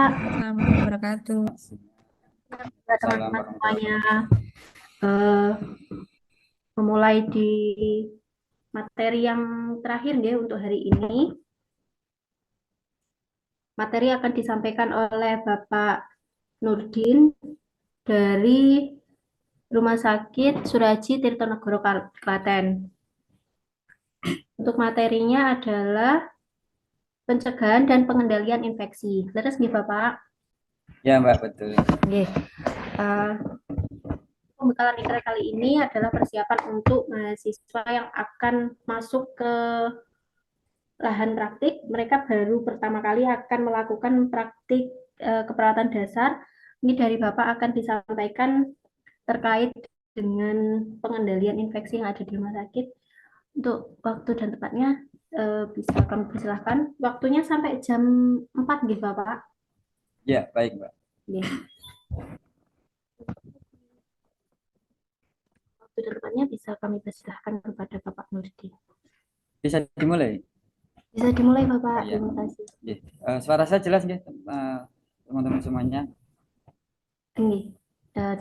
Kak. Assalamualaikum warahmatullahi wabarakatuh. Ya, Salam teman-teman warahmatullahi semuanya. wabarakatuh. eh, Memulai di materi yang terakhir ya untuk hari ini. Materi akan disampaikan oleh Bapak Nurdin dari Rumah Sakit Suraji Tirtonegoro Klaten. Untuk materinya adalah pencegahan dan pengendalian infeksi. Terus nih Bapak. Ya Mbak, betul. Oke. Eh, Pembekalan IKRA kali ini adalah persiapan untuk mahasiswa yang akan masuk ke lahan praktik. Mereka baru pertama kali akan melakukan praktik keperawatan dasar. Ini dari Bapak akan disampaikan terkait dengan pengendalian infeksi yang ada di rumah sakit. Untuk waktu dan tempatnya bisa kami persilahkan. Waktunya sampai jam 4 gitu Bapak. Ya, baik Mbak. Ya. Waktu dan tempatnya bisa kami persilahkan kepada Bapak Nurdi. Bisa dimulai? Bisa dimulai Oh Bapak, ya. terima kasih. Suara saya jelas nggih, teman-teman semuanya? Ini,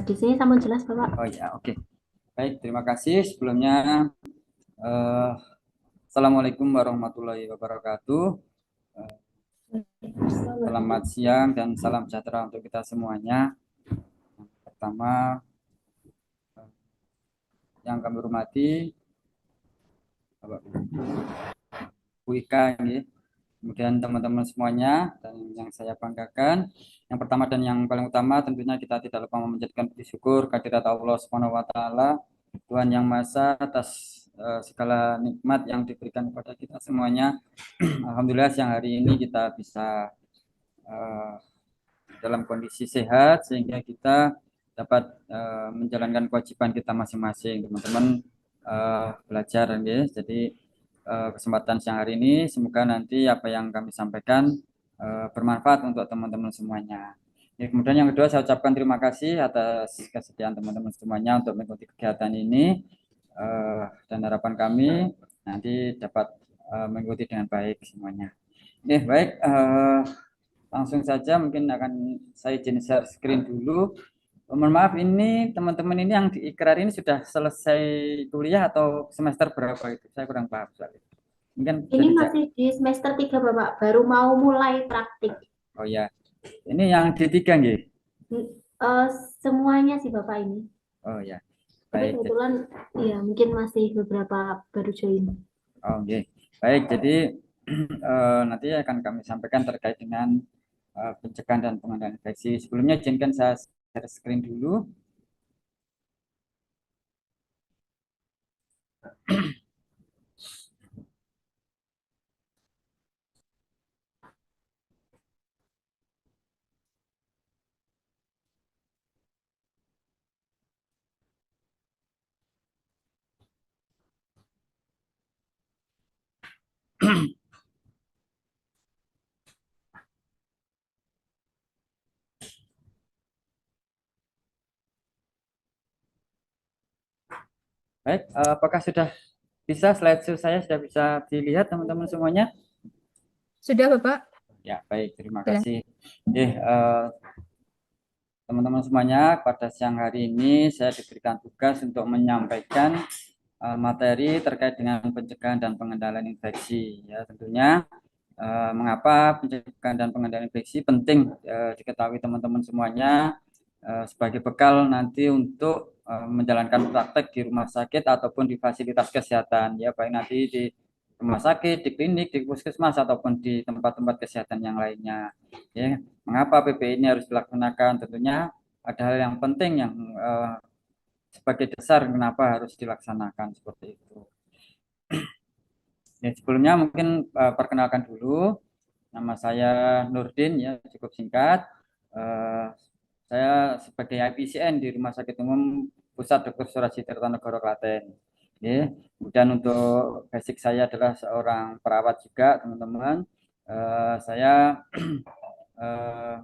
di sini sambung jelas Bapak. Oh ya, oke. Baik, terima kasih sebelumnya. eh, Assalamualaikum warahmatullahi wabarakatuh. Eh, Selamat siang dan salam sejahtera untuk kita semuanya. Pertama, eh, yang kami hormati Bapak Bu Ika, nggih. Kemudian teman-teman semuanya dan yang saya banggakan, yang pertama dan yang paling utama tentunya kita tidak lupa memanjatkan puji syukur kehadirat Allah Subhanahu wa taala, Tuhan yang Maha Esa atas segala nikmat yang diberikan kepada kita semuanya. Alhamdulillah siang hari ini kita bisa eh, dalam kondisi sehat sehingga kita dapat menjalankan kewajiban kita masing-masing, teman-teman, belajar ya. Jadi kesempatan siang hari ini semoga nanti apa yang kami sampaikan bermanfaat untuk teman-teman semuanya. Ya, kemudian yang kedua saya ucapkan terima kasih atas kesediaan teman-teman semuanya untuk mengikuti kegiatan ini, dan harapan kami nanti dapat mengikuti dengan baik semuanya. Baik, langsung saja mungkin akan saya izin share screen dulu. Mohon maaf, ini teman-teman ini yang di Ikrar ini sudah selesai kuliah atau semester berapa itu? Saya kurang paham soal itu. Mungkin bisa Ini dijak. masih di semester 3 Bapak, baru mau mulai praktik. Oh ya, ini yang di tiga nggih. Eh, Semuanya sih Bapak ini. Oh ya, Tapi baik. kebetulan ya mungkin masih beberapa baru join. Oh nggih. Baik, jadi nanti akan kami sampaikan terkait dengan pencegahan dan pengendalian infeksi. Sebelumnya izinkan saya share screen dulu. Baik, apakah sudah bisa slideshow saya sudah bisa dilihat teman-teman semuanya? Sudah, Bapak? Ya, baik, terima Jelas. kasih. Teman-teman semuanya, pada siang hari ini saya diberikan tugas untuk menyampaikan materi terkait dengan pencegahan dan pengendalian infeksi. Ya, tentunya mengapa pencegahan dan pengendalian infeksi penting diketahui teman-teman semuanya sebagai bekal nanti untuk menjalankan praktek di rumah sakit ataupun di fasilitas kesehatan, ya baik nanti di rumah sakit, di klinik, di puskesmas ataupun di tempat-tempat kesehatan yang lainnya. Ya, mengapa PPI ini harus dilaksanakan? Tentunya ada hal yang penting yang sebagai dasar kenapa harus dilaksanakan seperti itu. Ya, sebelumnya mungkin perkenalkan dulu, nama saya Nurdin, ya cukup singkat. Eh, saya sebagai IPCN di Rumah Sakit Umum Pusat Dr. Suraji Tirtonegoro Klaten. Ya. Kemudian untuk basic saya adalah seorang perawat juga, teman-teman. Saya eh,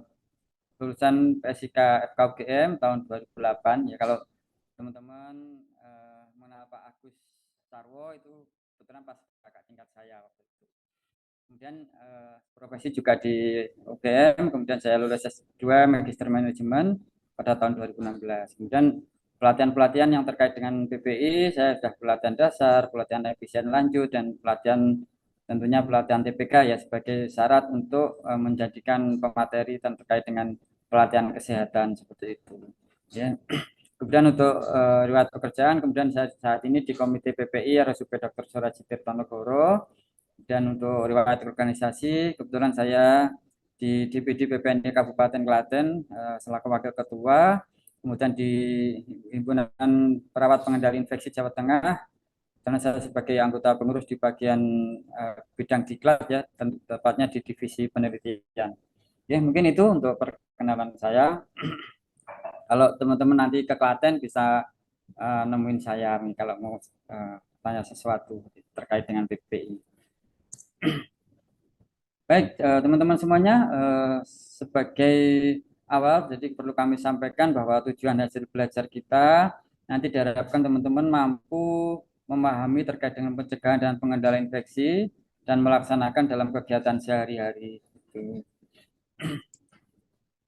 lulusan PSIK FKUGM tahun 2008. Ya, kalau teman-teman mengenal Pak Agus Sarwo itu kebetulan pas kakak tingkat saya waktu itu. kemudian profesi juga di UGM, kemudian saya lulus S2 Magister Manajemen pada tahun 2016. Kemudian pelatihan-pelatihan yang terkait dengan PPI, saya sudah pelatihan dasar, pelatihan efisien lanjut, dan pelatihan tentunya pelatihan TPK ya sebagai syarat untuk menjadikan pemateri terkait dengan pelatihan kesehatan seperti itu. Ya. Kemudian untuk riwayat pekerjaan, kemudian saya saat ini di Komite PPI RSUP Dr. Soraji Tirtonegoro. Dan untuk riwayat organisasi, kebetulan saya di DPD PPNI Kabupaten Klaten selaku Wakil Ketua, kemudian di Himpunan Perawat Pengendali Infeksi Jawa Tengah, karena saya sebagai anggota pengurus di bagian bidang diklat ya, tepatnya di divisi penelitian. Ya, mungkin itu untuk perkenalan saya. Kalau teman-teman nanti ke Klaten bisa nemuin saya nih kalau mau tanya sesuatu terkait dengan PPI. Baik, teman-teman semuanya, sebagai awal, jadi perlu kami sampaikan bahwa tujuan hasil belajar kita nanti diharapkan teman-teman mampu memahami terkait dengan pencegahan dan pengendalian infeksi dan melaksanakan dalam kegiatan sehari-hari.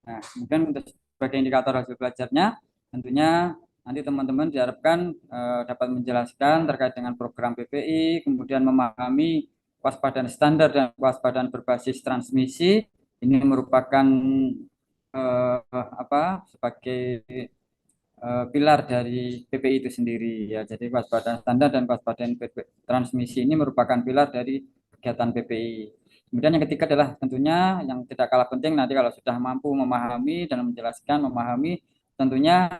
Nah, kemudian untuk sebagai indikator hasil belajarnya, tentunya nanti teman-teman diharapkan dapat menjelaskan terkait dengan program PPI, kemudian memahami kewaspadaan standar dan kewaspadaan berbasis transmisi. Ini merupakan sebagai pilar dari PPI itu sendiri ya. Jadi kewaspadaan standar dan kewaspadaan transmisi ini merupakan pilar dari kegiatan PPI. Kemudian yang ketiga adalah tentunya yang tidak kalah penting nanti kalau sudah mampu memahami dan menjelaskan, memahami, tentunya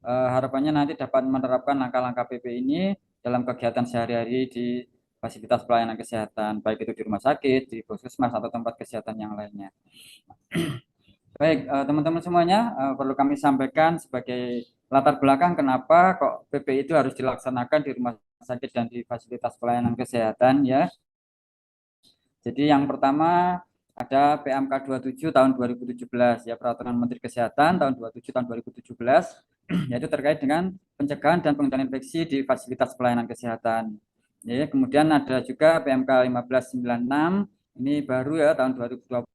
harapannya nanti dapat menerapkan langkah-langkah PPI ini dalam kegiatan sehari-hari di fasilitas pelayanan kesehatan, baik itu di rumah sakit, di puskesmas atau tempat kesehatan yang lainnya. Baik, teman-teman semuanya, perlu kami sampaikan sebagai latar belakang kenapa kok PPI itu harus dilaksanakan di rumah sakit dan di fasilitas pelayanan kesehatan ya. Jadi yang pertama ada PMK 27 tahun 2017 ya, Peraturan Menteri Kesehatan tahun 27 tahun 2017 yaitu terkait dengan pencegahan dan pengendalian infeksi di fasilitas pelayanan kesehatan. Ya, kemudian ada juga PMK 1596 ini baru ya tahun 2024,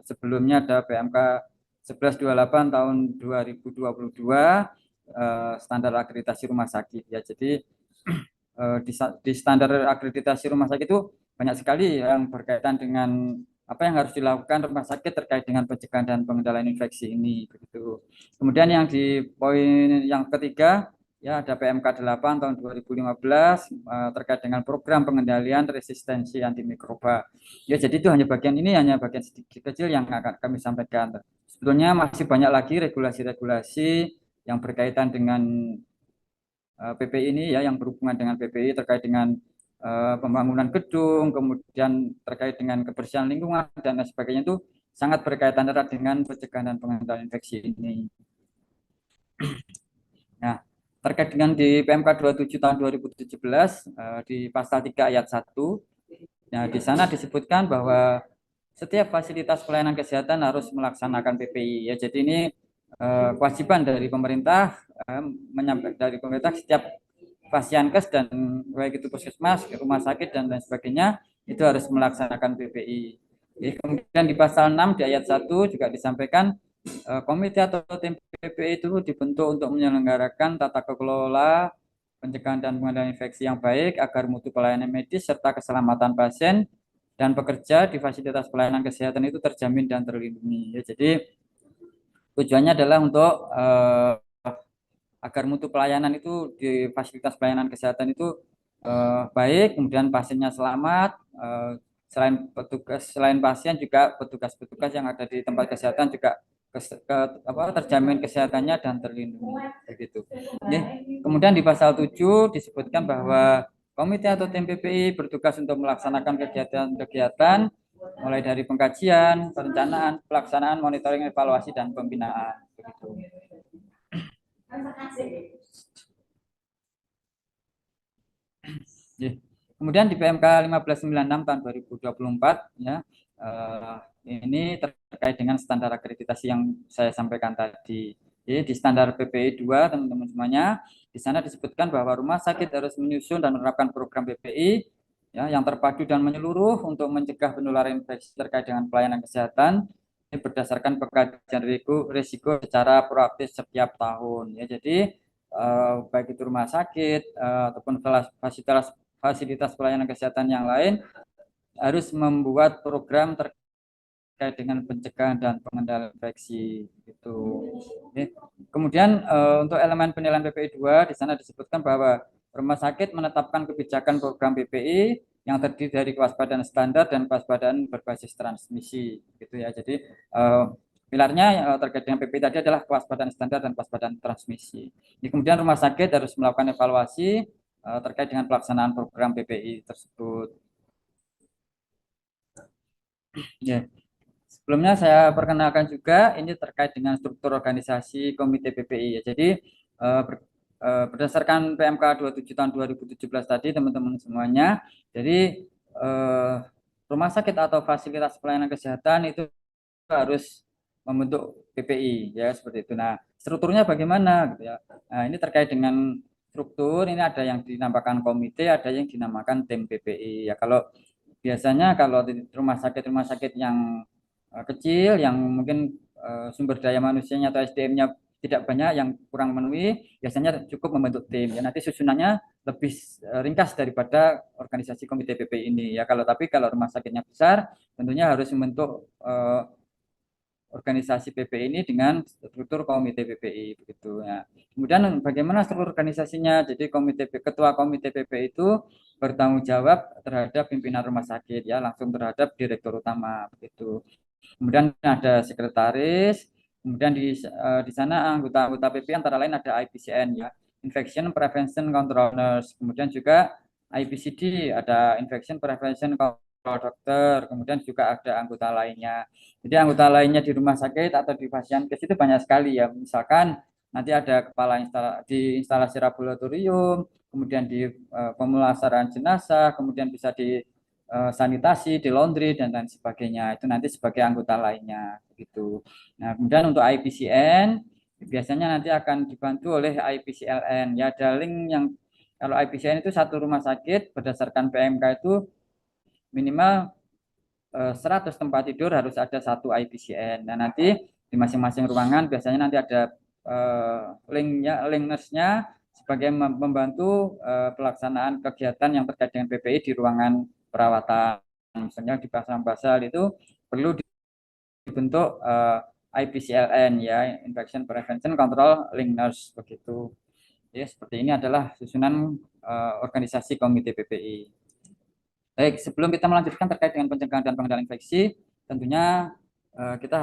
sebelumnya ada PMK 1128 tahun 2022 standar akreditasi rumah sakit ya. Jadi di standar akreditasi rumah sakit itu banyak sekali yang berkaitan dengan apa yang harus dilakukan rumah sakit terkait dengan pencegahan dan pengendalian infeksi ini begitu. Kemudian yang di poin yang ketiga ya ada PMK 8 tahun 2015 terkait dengan program pengendalian resistensi antimikroba. Ya jadi itu hanya bagian sedikit kecil yang akan kami sampaikan. Sebetulnya masih banyak lagi regulasi-regulasi yang berkaitan dengan PPI ini ya, yang berhubungan dengan PPI terkait dengan pembangunan gedung, kemudian terkait dengan kebersihan lingkungan dan lain sebagainya itu sangat berkaitan erat dengan pencegahan dan pengendalian infeksi ini. Nah, terkait dengan di PMK 27 tahun 2017 di pasal 3 ayat 1, nah di sana disebutkan bahwa setiap fasilitas pelayanan kesehatan harus melaksanakan PPI ya. Jadi ini kewajiban dari pemerintah setiap Pasienkes dan baik itu puskesmas, rumah sakit dan lain sebagainya itu harus melaksanakan PPI. Kemudian di pasal 6 di ayat 1 juga disampaikan komite atau tim PPI itu dibentuk untuk menyelenggarakan tata kelola pencegahan dan pengendalian infeksi yang baik agar mutu pelayanan medis serta keselamatan pasien dan pekerja di fasilitas pelayanan kesehatan itu terjamin dan terlindungi. Ya, jadi tujuannya adalah untuk agar mutu pelayanan itu di fasilitas pelayanan kesehatan itu baik, kemudian pasiennya selamat, selain pasien juga petugas-petugas yang ada di tempat kesehatan juga terjamin kesehatannya dan terlindungi begitu. Kemudian di pasal 7 disebutkan bahwa komite atau tim PPI bertugas untuk melaksanakan kegiatan-kegiatan mulai dari pengkajian, perencanaan, pelaksanaan, monitoring, evaluasi dan pembinaan begitu. Kemudian di PMK 1596 tahun 2024 ya, ini terkait dengan standar akreditasi yang saya sampaikan tadi. Jadi di standar PPI 2 teman-teman semuanya, di sana disebutkan bahwa rumah sakit harus menyusun dan menerapkan program PPI ya yang terpadu dan menyeluruh untuk mencegah penularan infeksi terkait dengan pelayanan kesehatan ini berdasarkan pengkajian risiko secara proaktif setiap tahun ya. Jadi baik itu rumah sakit ataupun fasilitas fasilitas pelayanan kesehatan yang lain harus membuat program terkait dengan pencegahan dan pengendalian infeksi itu. Kemudian untuk elemen penilaian PPI 2 di sana disebutkan bahwa rumah sakit menetapkan kebijakan program PPI yang terdiri dari kewaspadaan standar dan kewaspadaan berbasis transmisi gitu ya. Jadi pilarnya terkait dengan PPI tadi adalah kewaspadaan standar dan kewaspadaan transmisi. Kemudian rumah sakit harus melakukan evaluasi terkait dengan pelaksanaan program PPI tersebut. Ya. Sebelumnya saya perkenalkan juga ini terkait dengan struktur organisasi Komite PPI ya. Jadi berdasarkan PMK 27 tahun 2017 tadi teman-teman semuanya, jadi rumah sakit atau fasilitas pelayanan kesehatan itu harus membentuk PPI ya seperti itu. Nah, strukturnya bagaimana gitu ya. Nah, ini terkait dengan struktur ini ada yang dinamakan komite, ada yang dinamakan tim PPI ya. Kalau biasanya kalau di rumah sakit yang kecil yang mungkin sumber daya manusianya atau SDM-nya tidak banyak yang kurang memenuhi, biasanya cukup membentuk tim. Ya nanti susunannya lebih ringkas daripada organisasi komite PPI ini ya. Kalau rumah sakitnya besar, tentunya harus membentuk organisasi PPI ini dengan struktur komite PPI begitu ya. Kemudian bagaimana struktur organisasinya? Jadi ketua komite PPI itu bertanggung jawab terhadap pimpinan rumah sakit ya, langsung terhadap direktur utama begitu. Kemudian ada sekretaris, kemudian di sana anggota PPI antara lain ada IPCN ya, Infection Prevention Control Nurse, kemudian juga IPCD ada Infection Prevention Control Dokter, kemudian juga ada anggota lainnya. Jadi anggota lainnya di rumah sakit atau di pasienkes itu banyak sekali ya. Misalkan nanti ada kepala di instalasi laboratorium, kemudian di pemulasaran jenazah, kemudian bisa di sanitasi, di laundry dan lain sebagainya. Itu nanti sebagai anggota lainnya gitu. Nah, kemudian untuk IPCN biasanya nanti akan dibantu oleh IPCLN. Ya, ada link yang kalau IPCN itu satu rumah sakit berdasarkan PMK itu minimal 100 tempat tidur harus ada satu IPCN. Nah, nanti di masing-masing ruangan biasanya nanti ada link nurse-nya sebagai membantu pelaksanaan kegiatan yang terkait dengan PPI di ruangan perawatan. Misalnya di basal itu perlu dibentuk IPCLN ya, Infection Prevention Control Link Nurse begitu. Ya, seperti ini adalah susunan organisasi komite PPI. Baik, sebelum kita melanjutkan terkait dengan pencegahan dan pengendalian infeksi, tentunya kita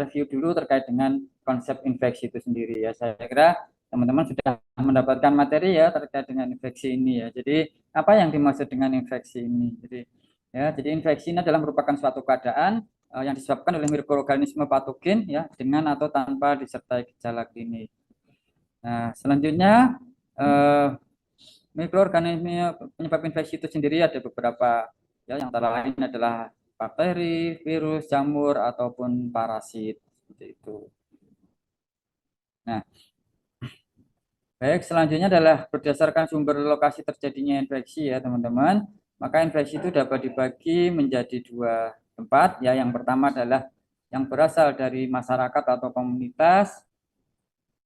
review dulu terkait dengan konsep infeksi itu sendiri ya. Saya kira teman-teman sudah mendapatkan materi ya terkait dengan infeksi ini ya. Jadi apa yang dimaksud dengan infeksi ini? Jadi infeksi ini adalah merupakan suatu keadaan yang disebabkan oleh mikroorganisme patogen ya dengan atau tanpa disertai gejala klinis. Nah, selanjutnya mikroorganisme penyebab infeksi itu sendiri ada beberapa ya, yang antara lain adalah bakteri, virus, jamur ataupun parasit seperti itu. Nah, baik selanjutnya adalah berdasarkan sumber lokasi terjadinya infeksi ya teman-teman. Maka infeksi itu dapat dibagi menjadi dua tempat ya. Yang pertama adalah yang berasal dari masyarakat atau komunitas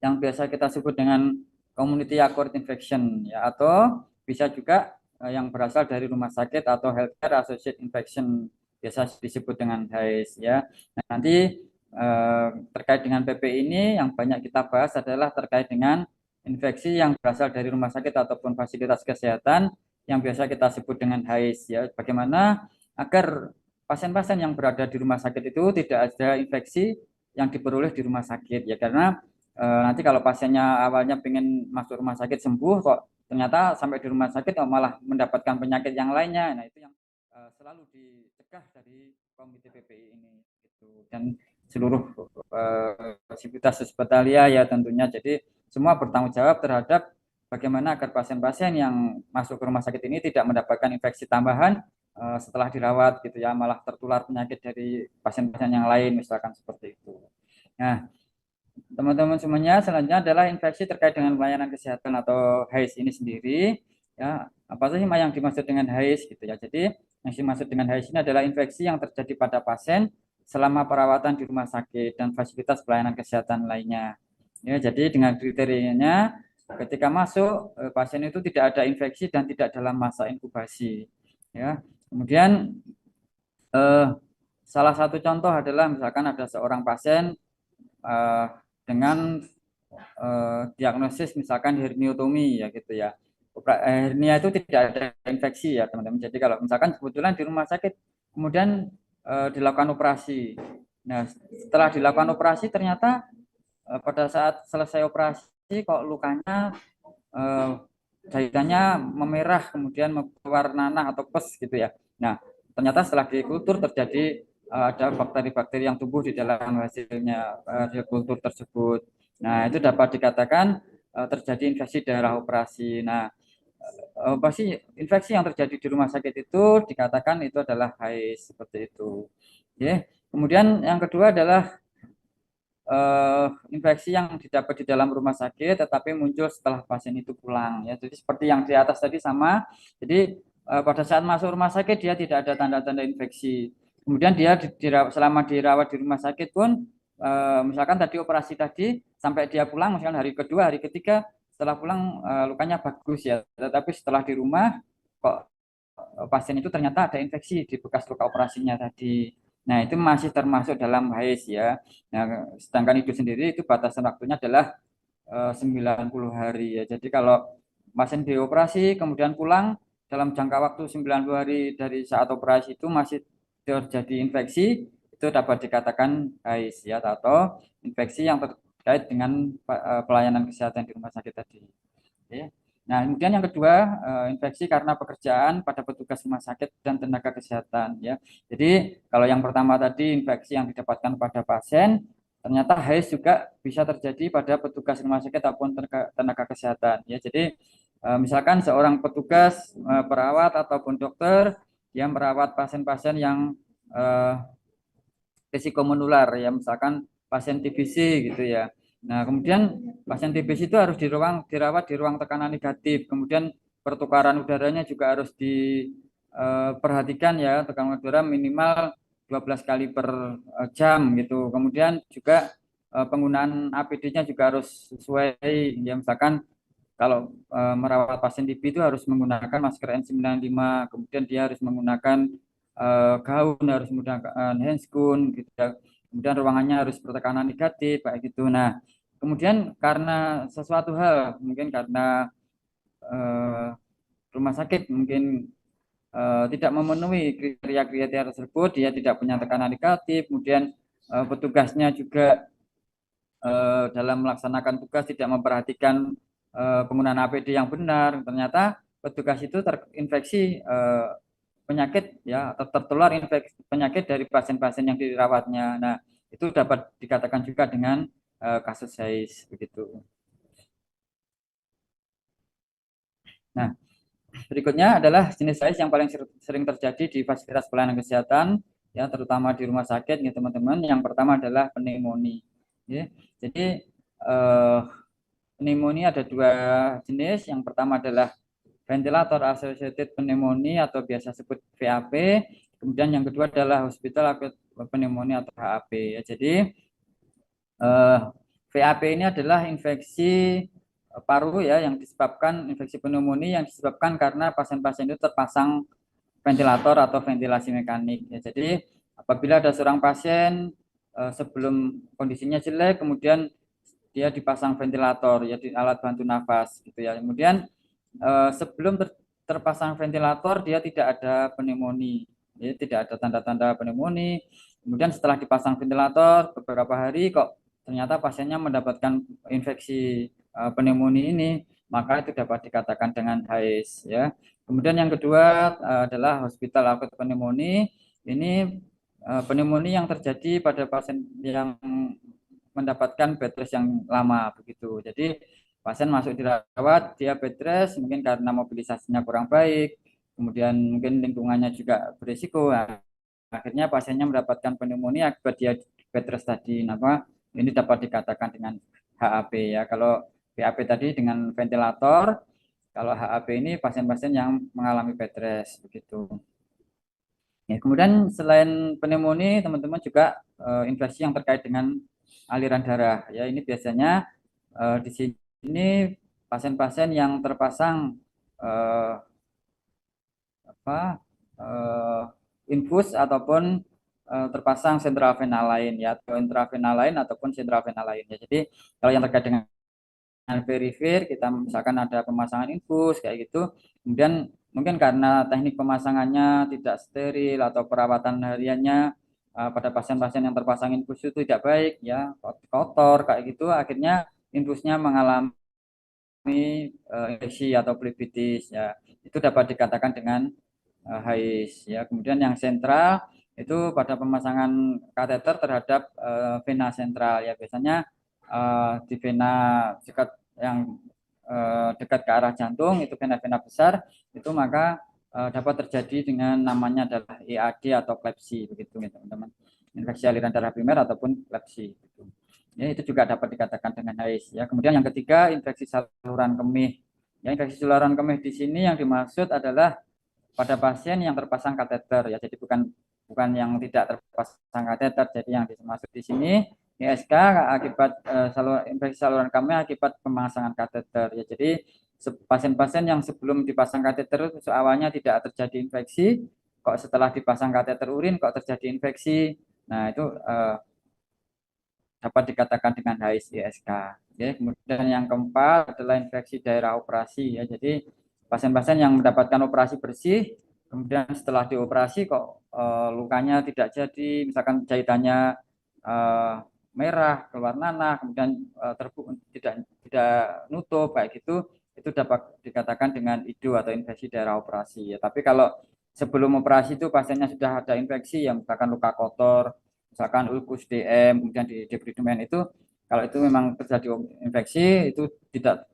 yang biasa kita sebut dengan community acquired infection ya, atau bisa juga yang berasal dari rumah sakit atau healthcare associated infection biasa disebut dengan HAIS ya. Nah, nanti terkait dengan PPI ini yang banyak kita bahas adalah terkait dengan infeksi yang berasal dari rumah sakit ataupun fasilitas kesehatan yang biasa kita sebut dengan HAIS ya. Bagaimana agar pasien-pasien yang berada di rumah sakit itu tidak ada infeksi yang diperoleh di rumah sakit ya, karena nanti kalau pasiennya awalnya pengen masuk rumah sakit sembuh kok ternyata sampai di rumah sakit malah mendapatkan penyakit yang lainnya. Nah, itu yang selalu dicegah dari komite PPI ini gitu. Dan seluruh sivitas hospitalia ya tentunya. Jadi semua bertanggung jawab terhadap bagaimana agar pasien-pasien yang masuk ke rumah sakit ini tidak mendapatkan infeksi tambahan setelah dirawat gitu ya, malah tertular penyakit dari pasien-pasien yang lain misalkan seperti itu. Nah, teman-teman semuanya, selanjutnya adalah infeksi terkait dengan pelayanan kesehatan atau HAIS ini sendiri. Ya, apa sih yang dimaksud dengan HAIS gitu ya. Jadi yang dimaksud dengan HAIS ini adalah infeksi yang terjadi pada pasien selama perawatan di rumah sakit dan fasilitas pelayanan kesehatan lainnya. Ya, jadi dengan kriterianya ketika masuk pasien itu tidak ada infeksi dan tidak dalam masa inkubasi. Ya, kemudian salah satu contoh adalah misalkan ada seorang pasien dengan diagnosis misalkan herniotomi ya gitu ya. Hernia itu tidak ada infeksi ya teman-teman. Jadi kalau misalkan kebetulan di rumah sakit kemudian dilakukan operasi. Nah, setelah dilakukan operasi ternyata pada saat selesai operasi kok lukanya jahitannya memerah kemudian keluar nanah atau pus gitu ya. Nah, ternyata setelah dikultur terjadi ada bakteri-bakteri yang tumbuh di dalam hasilnya hasil kultur tersebut. Nah, itu dapat dikatakan terjadi infeksi daerah operasi. Nah, pasti infeksi yang terjadi di rumah sakit itu dikatakan itu adalah HAIS seperti itu. Ya. Kemudian yang kedua adalah infeksi yang didapat di dalam rumah sakit tetapi muncul setelah pasien itu pulang ya. Jadi seperti yang di atas tadi sama. Jadi pada saat masuk rumah sakit dia tidak ada tanda-tanda infeksi. Kemudian dia selama dirawat di rumah sakit pun misalkan tadi operasi tadi sampai dia pulang misalkan hari kedua, hari ketiga setelah pulang lukanya bagus ya. Tetapi setelah di rumah kok pasien itu ternyata ada infeksi di bekas luka operasinya tadi. Nah, itu masih termasuk dalam HAIS ya. Nah, sedangkan itu sendiri itu batasan waktunya adalah 90 hari ya. Jadi kalau pasien dioperasi kemudian pulang dalam jangka waktu 90 hari dari saat operasi itu masih terjadi infeksi, itu dapat dikatakan HAIS ya atau infeksi yang terkait dengan pelayanan kesehatan di rumah sakit tadi. Ya. Nah, kemudian yang kedua, infeksi karena pekerjaan pada petugas rumah sakit dan tenaga kesehatan ya. Jadi, kalau yang pertama tadi infeksi yang didapatkan pada pasien, ternyata HAIS juga bisa terjadi pada petugas rumah sakit ataupun tenaga kesehatan ya. Jadi, misalkan seorang petugas, perawat ataupun dokter yang merawat pasien-pasien yang risiko menular ya, misalkan pasien TBC gitu ya. Nah, kemudian pasien TBC itu harus dirawat di ruang tekanan negatif. Kemudian pertukaran udaranya juga harus diperhatikan ya, tekanan udara minimal 12 kali per jam gitu. Kemudian juga penggunaan APD-nya juga harus sesuai ya, misalkan kalau merawat pasien TB itu harus menggunakan masker N95, kemudian dia harus menggunakan gaun, harus menggunakan handscoon gitu ya. Kemudian ruangannya harus bertekanan negatif kayak gitu. Nah, kemudian karena sesuatu hal mungkin karena eh, rumah sakit mungkin tidak memenuhi kriteria-kriteria tersebut, dia tidak punya tekanan negatif, kemudian petugasnya juga dalam melaksanakan tugas tidak memperhatikan penggunaan APD yang benar, ternyata petugas itu terinfeksi penyakit ya atau tertular infeksi penyakit dari pasien-pasien yang dirawatnya. Nah, itu dapat dikatakan juga dengan kasus HAIS begitu. Nah, berikutnya adalah jenis HAIS yang paling sering terjadi di fasilitas pelayanan kesehatan ya terutama di rumah sakit ya teman-teman. Yang pertama adalah pneumonia. Ya. Jadi pneumonia ada dua jenis. Yang pertama adalah ventilator associated pneumonia atau biasa sebut VAP. Kemudian yang kedua adalah hospital acute pneumonia atau HAP. Ya, jadi VAP ini adalah infeksi paru ya yang disebabkan infeksi pneumonia yang disebabkan karena pasien-pasien itu terpasang ventilator atau ventilasi mekanik. Ya, jadi apabila ada seorang pasien sebelum kondisinya jelek kemudian dia dipasang ventilator ya di alat bantu nafas gitu ya. Kemudian sebelum terpasang ventilator dia tidak ada pneumonia, ya, tidak ada tanda-tanda pneumonia. Kemudian setelah dipasang ventilator beberapa hari kok ternyata pasiennya mendapatkan infeksi pneumonia ini, maka itu dapat dikatakan dengan HAIS ya. Kemudian yang kedua adalah hospital acute pneumonia. Ini pneumonia yang terjadi pada pasien yang mendapatkan bed rest yang lama begitu. Jadi pasien masuk dirawat, dia bed rest mungkin karena mobilisasinya kurang baik, kemudian mungkin lingkungannya juga berisiko. Nah, akhirnya pasiennya mendapatkan pneumonia akibat dia bed rest tadi. Nah, ini dapat dikatakan dengan HAP ya. Kalau BAP tadi dengan ventilator, Kalau HAP ini pasien-pasien yang mengalami bed rest begitu. Ya, kemudian selain pneumonia, teman-teman juga infeksi yang terkait dengan aliran darah. Ya, ini biasanya di sini pasien-pasien yang terpasang eh, apa infus ataupun terpasang sentral vena lain ya, atau intravena lain ataupun sentral vena lain ya. Jadi kalau yang terkait dengan perifir kita misalkan ada pemasangan infus kayak gitu, kemudian mungkin karena teknik pemasangannya tidak steril atau perawatan hariannya pada pasien-pasien yang terpasang infus itu tidak baik ya, kotor kayak gitu, akhirnya infusnya mengalami infeksi atau plebitis ya, itu dapat dikatakan dengan HIS ya. Kemudian yang sentral itu pada pemasangan kateter terhadap vena sentral ya, biasanya di vena dekat yang dekat ke arah jantung itu vena-vena besar itu, maka dapat terjadi dengan namanya adalah IAD atau klepsi begitu ya teman-teman, infeksi aliran darah primer ataupun klepsi gitu. Ya, itu juga dapat dikatakan dengan HIS ya. Kemudian yang ketiga, infeksi saluran kemih. Ya, infeksi saluran kemih di sini yang dimaksud adalah pada pasien yang terpasang kateter ya, jadi bukan bukan yang tidak terpasang kateter. Jadi yang dimaksud di sini ISK akibat infeksi saluran kemih akibat pemasangan kateter ya. Jadi pasien-pasien yang sebelum dipasang kateter itu awalnya tidak terjadi infeksi, kok setelah dipasang kateter urin kok terjadi infeksi. Nah, itu dapat dikatakan dengan HIS-ISK. Ya, kemudian yang keempat adalah infeksi daerah operasi ya. Jadi pasien-pasien yang mendapatkan operasi bersih, kemudian setelah dioperasi kok lukanya tidak jadi, misalkan jahitannya merah, keluar nanah, kemudian tidak nutup kayak gitu, itu dapat dikatakan dengan IDO atau infeksi daerah operasi ya. Tapi kalau sebelum operasi itu pasiennya sudah ada infeksi yang misalkan luka kotor, misalkan ulkus DM, kemudian di debridement itu, kalau itu memang terjadi infeksi itu tidak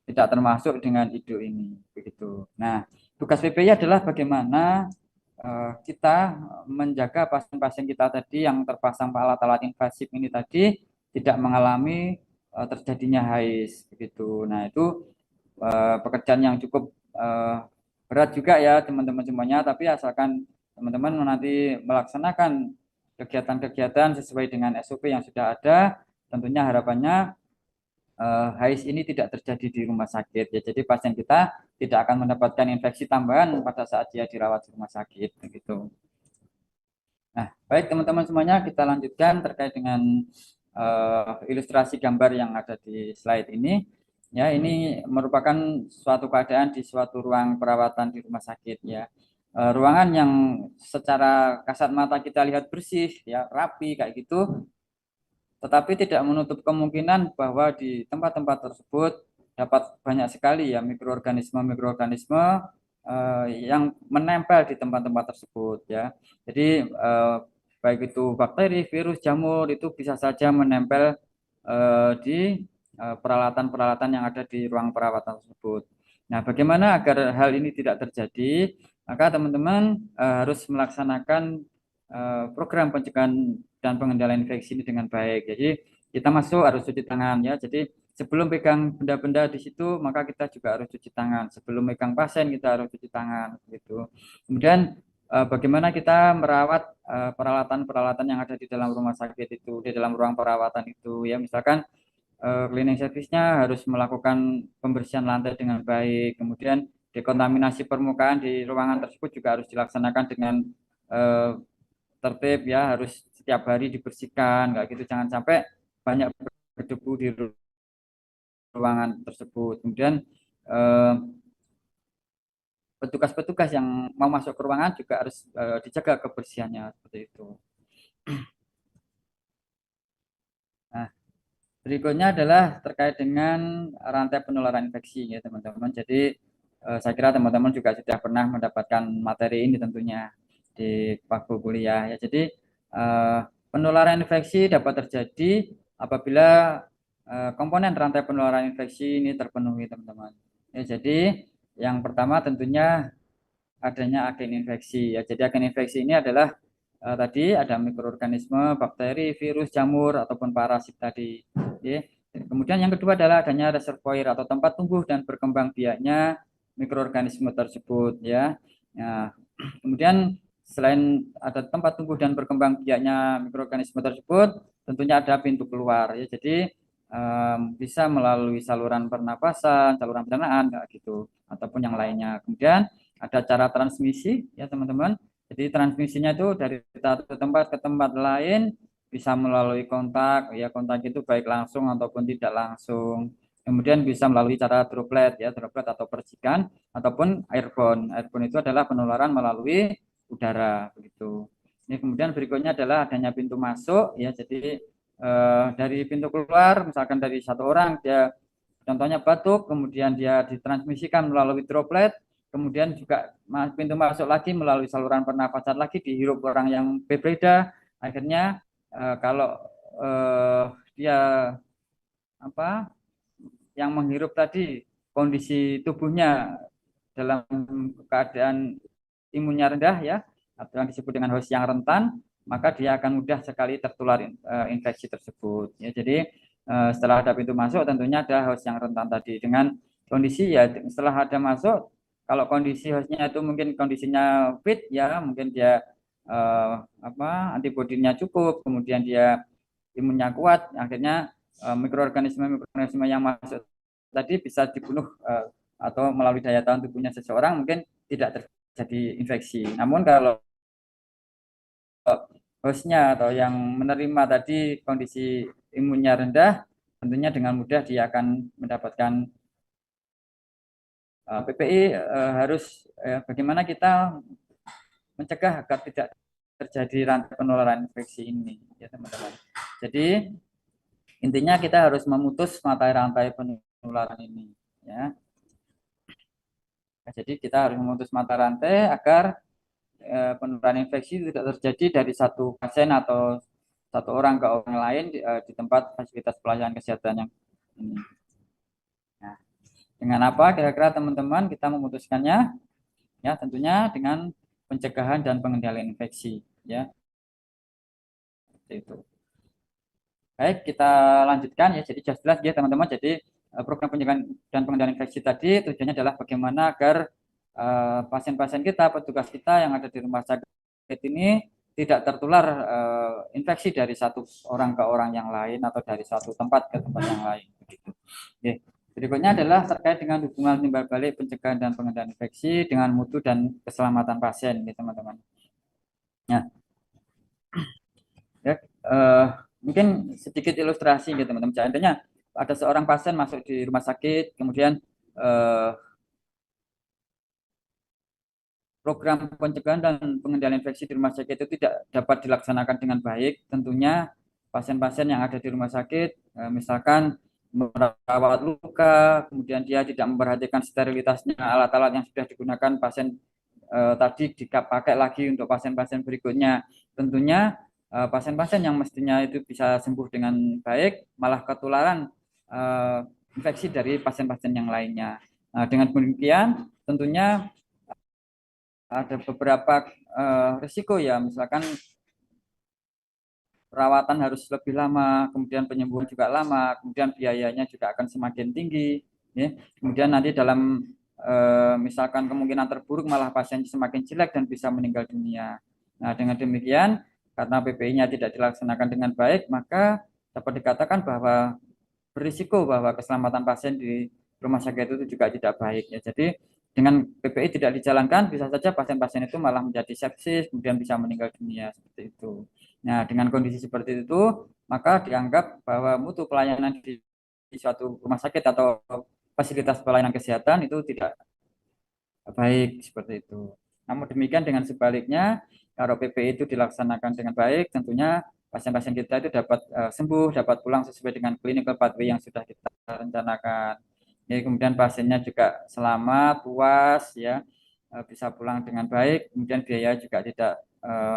tidak termasuk dengan IDO ini begitu. Nah, tugas PPI adalah bagaimana kita menjaga pasien-pasien kita tadi yang terpasang alat-alat invasif ini tadi tidak mengalami terjadinya HIS begitu. Nah, itu pekerjaan yang cukup berat juga ya teman-teman semuanya, tapi asalkan teman-teman nanti melaksanakan kegiatan-kegiatan sesuai dengan SOP yang sudah ada, tentunya harapannya HIS ini tidak terjadi di rumah sakit ya. Jadi pasien kita tidak akan mendapatkan infeksi tambahan pada saat dia dirawat di rumah sakit begitu. Nah, baik teman-teman semuanya, kita lanjutkan terkait dengan ilustrasi gambar yang ada di slide ini. Ya, ini merupakan suatu keadaan di suatu ruang perawatan di rumah sakit ya. Ruangan yang secara kasat mata kita lihat bersih ya, rapi kayak gitu, tetapi tidak menutup kemungkinan bahwa di tempat-tempat tersebut dapat banyak sekali ya mikroorganisme yang menempel di tempat-tempat tersebut ya. Jadi baik itu bakteri, virus, jamur itu bisa saja menempel di peralatan-peralatan yang ada di ruang perawatan tersebut. Nah, bagaimana agar hal ini tidak terjadi? Maka teman-teman harus melaksanakan program pencegahan dan pengendalian infeksi ini dengan baik. Jadi kita masuk harus cuci tangan ya. Jadi sebelum pegang benda-benda di situ, maka kita juga harus cuci tangan. Sebelum pegang pasien kita harus cuci tangan gitu. Kemudian bagaimana kita merawat peralatan-peralatan yang ada di dalam rumah sakit itu, di dalam ruang perawatan itu ya. Misalkan cleaning service-nya harus melakukan pembersihan lantai dengan baik. Kemudian dekontaminasi permukaan di ruangan tersebut juga harus dilaksanakan dengan tertib ya, harus setiap hari dibersihkan kayak gitu, jangan sampai banyak berdebu di ruangan tersebut. Kemudian petugas-petugas yang mau masuk ke ruangan juga harus dijaga kebersihannya seperti itu. Nah, berikutnya adalah terkait dengan rantai penularan infeksi ya teman-teman. Jadi saya kira teman-teman juga sudah pernah mendapatkan materi ini tentunya di waktu kuliah ya. Jadi penularan infeksi dapat terjadi apabila komponen rantai penularan infeksi ini terpenuhi teman-teman. Ya, jadi yang pertama tentunya adanya agen infeksi ya. Jadi agen infeksi ini adalah tadi ada mikroorganisme, bakteri, virus, jamur ataupun parasit tadi. Ya. Kemudian yang kedua adalah adanya reservoir atau tempat tumbuh dan berkembang biaknya mikroorganisme tersebut ya. Nah, kemudian selain ada tempat tumbuh dan berkembang biaknya mikroorganisme tersebut, tentunya ada pintu keluar ya. Jadi bisa melalui saluran pernapasan, saluran pencernaan gitu ataupun yang lainnya. Kemudian ada cara transmisi ya teman-teman. Jadi transmisinya itu dari satu tempat ke tempat lain bisa melalui kontak ya, kontak itu baik langsung ataupun tidak langsung. Kemudian bisa melalui cara droplet ya, droplet atau percikan ataupun airborne. Airborne itu adalah penularan melalui udara begitu. Ini kemudian berikutnya adalah adanya pintu masuk ya. Jadi dari pintu keluar misalkan dari satu orang dia contohnya batuk, kemudian dia ditransmisikan melalui droplet, kemudian juga pintu masuk lagi melalui saluran pernafasan lagi dihirup orang yang berbeda. Akhirnya kalau dia apa yang menghirup tadi kondisi tubuhnya dalam keadaan imunnya rendah ya, atau yang disebut dengan host yang rentan, maka dia akan mudah sekali tertular infeksi tersebut. Ya, jadi setelah ada pintu masuk, tentunya ada host yang rentan tadi. Dengan kondisi ya, setelah ada masuk, kalau kondisi hostnya itu mungkin kondisinya fit ya, mungkin dia antibodinya cukup, kemudian dia imunnya kuat, akhirnya mikroorganisme yang masuk tadi bisa dibunuh atau melalui daya tahan tubuhnya seseorang mungkin tidak terjadi infeksi. Namun kalau hostnya atau yang menerima tadi kondisi imunnya rendah, tentunya dengan mudah dia akan mendapatkan PPI. Harus bagaimana kita mencegah agar tidak terjadi rantai penularan infeksi ini ya teman-teman. Jadi intinya kita harus memutus mata rantai penularan ini ya. Jadi kita harus memutus mata rantai agar penularan infeksi tidak terjadi dari satu pasien atau satu orang ke orang lain di tempat fasilitas pelayanan kesehatan yang ini. Nah, dengan apa kira-kira teman-teman kita memutuskannya? Ya, tentunya dengan pencegahan dan pengendalian infeksi ya. Seperti itu. Baik, kita lanjutkan ya. Jadi jelas ya teman-teman. Jadi program pencegahan dan pengendalian infeksi tadi tujuannya adalah bagaimana agar pasien-pasien kita, petugas kita yang ada di rumah sakit ini tidak tertular infeksi dari satu orang ke orang yang lain atau dari satu tempat ke tempat yang lain. Begitu. Oke. Berikutnya adalah terkait dengan hubungan timbal balik pencegahan dan pengendalian infeksi dengan mutu dan keselamatan pasien, ya teman-teman. Nah, ya, mungkin sedikit ilustrasi, ya teman-teman. Seandainya ada seorang pasien masuk di rumah sakit, kemudian program pencegahan dan pengendalian infeksi di rumah sakit itu tidak dapat dilaksanakan dengan baik, tentunya pasien-pasien yang ada di rumah sakit, misalkan merawat luka, kemudian dia tidak memperhatikan sterilitasnya alat-alat yang sudah digunakan pasien tadi dipakai lagi untuk pasien-pasien berikutnya. Tentunya pasien-pasien yang mestinya itu bisa sembuh dengan baik, malah ketularan infeksi dari pasien-pasien yang lainnya. Nah, dengan demikian, tentunya ada beberapa risiko ya, misalkan perawatan harus lebih lama, kemudian penyembuhan juga lama, kemudian biayanya juga akan semakin tinggi. Ya. Kemudian nanti dalam misalkan kemungkinan terburuk malah pasien semakin jelek dan bisa meninggal dunia. Nah dengan demikian karena PPI-nya tidak dilaksanakan dengan baik, maka dapat dikatakan bahwa berisiko bahwa keselamatan pasien di rumah sakit itu juga tidak baik. Ya. Jadi dengan PPI tidak dijalankan, bisa saja pasien-pasien itu malah menjadi sepsis, kemudian bisa meninggal dunia seperti itu. Nah, dengan kondisi seperti itu, maka dianggap bahwa mutu pelayanan di suatu rumah sakit atau fasilitas pelayanan kesehatan itu tidak baik seperti itu. Namun demikian dengan sebaliknya, kalau PPI itu dilaksanakan dengan baik, tentunya pasien-pasien kita itu dapat sembuh, dapat pulang sesuai dengan clinical pathway yang sudah kita rencanakan. Jadi kemudian pasiennya juga selamat, puas, ya, bisa pulang dengan baik, kemudian biaya juga tidak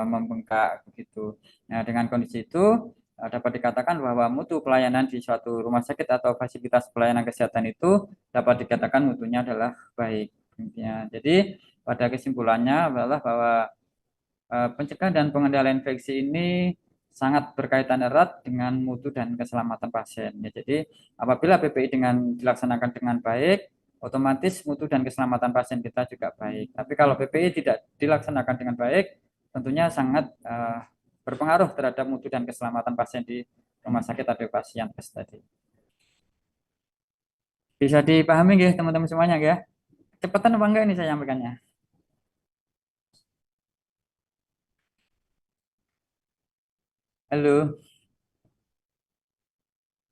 membengkak begitu. Nah, dengan kondisi itu dapat dikatakan bahwa mutu pelayanan di suatu rumah sakit atau fasilitas pelayanan kesehatan itu dapat dikatakan mutunya adalah baik. Ya, jadi pada kesimpulannya adalah bahwa pencegahan dan pengendalian infeksi ini sangat berkaitan erat dengan mutu dan keselamatan pasien. Ya, jadi apabila PPI dilaksanakan dengan baik, otomatis mutu dan keselamatan pasien kita juga baik. Tapi kalau PPI tidak dilaksanakan dengan baik, tentunya sangat berpengaruh terhadap mutu dan keselamatan pasien di rumah sakit atau pasien tadi. Bisa dipahami ya teman-teman semuanya ya? Cepatan apa enggak ini saya sampaikannya? Halo,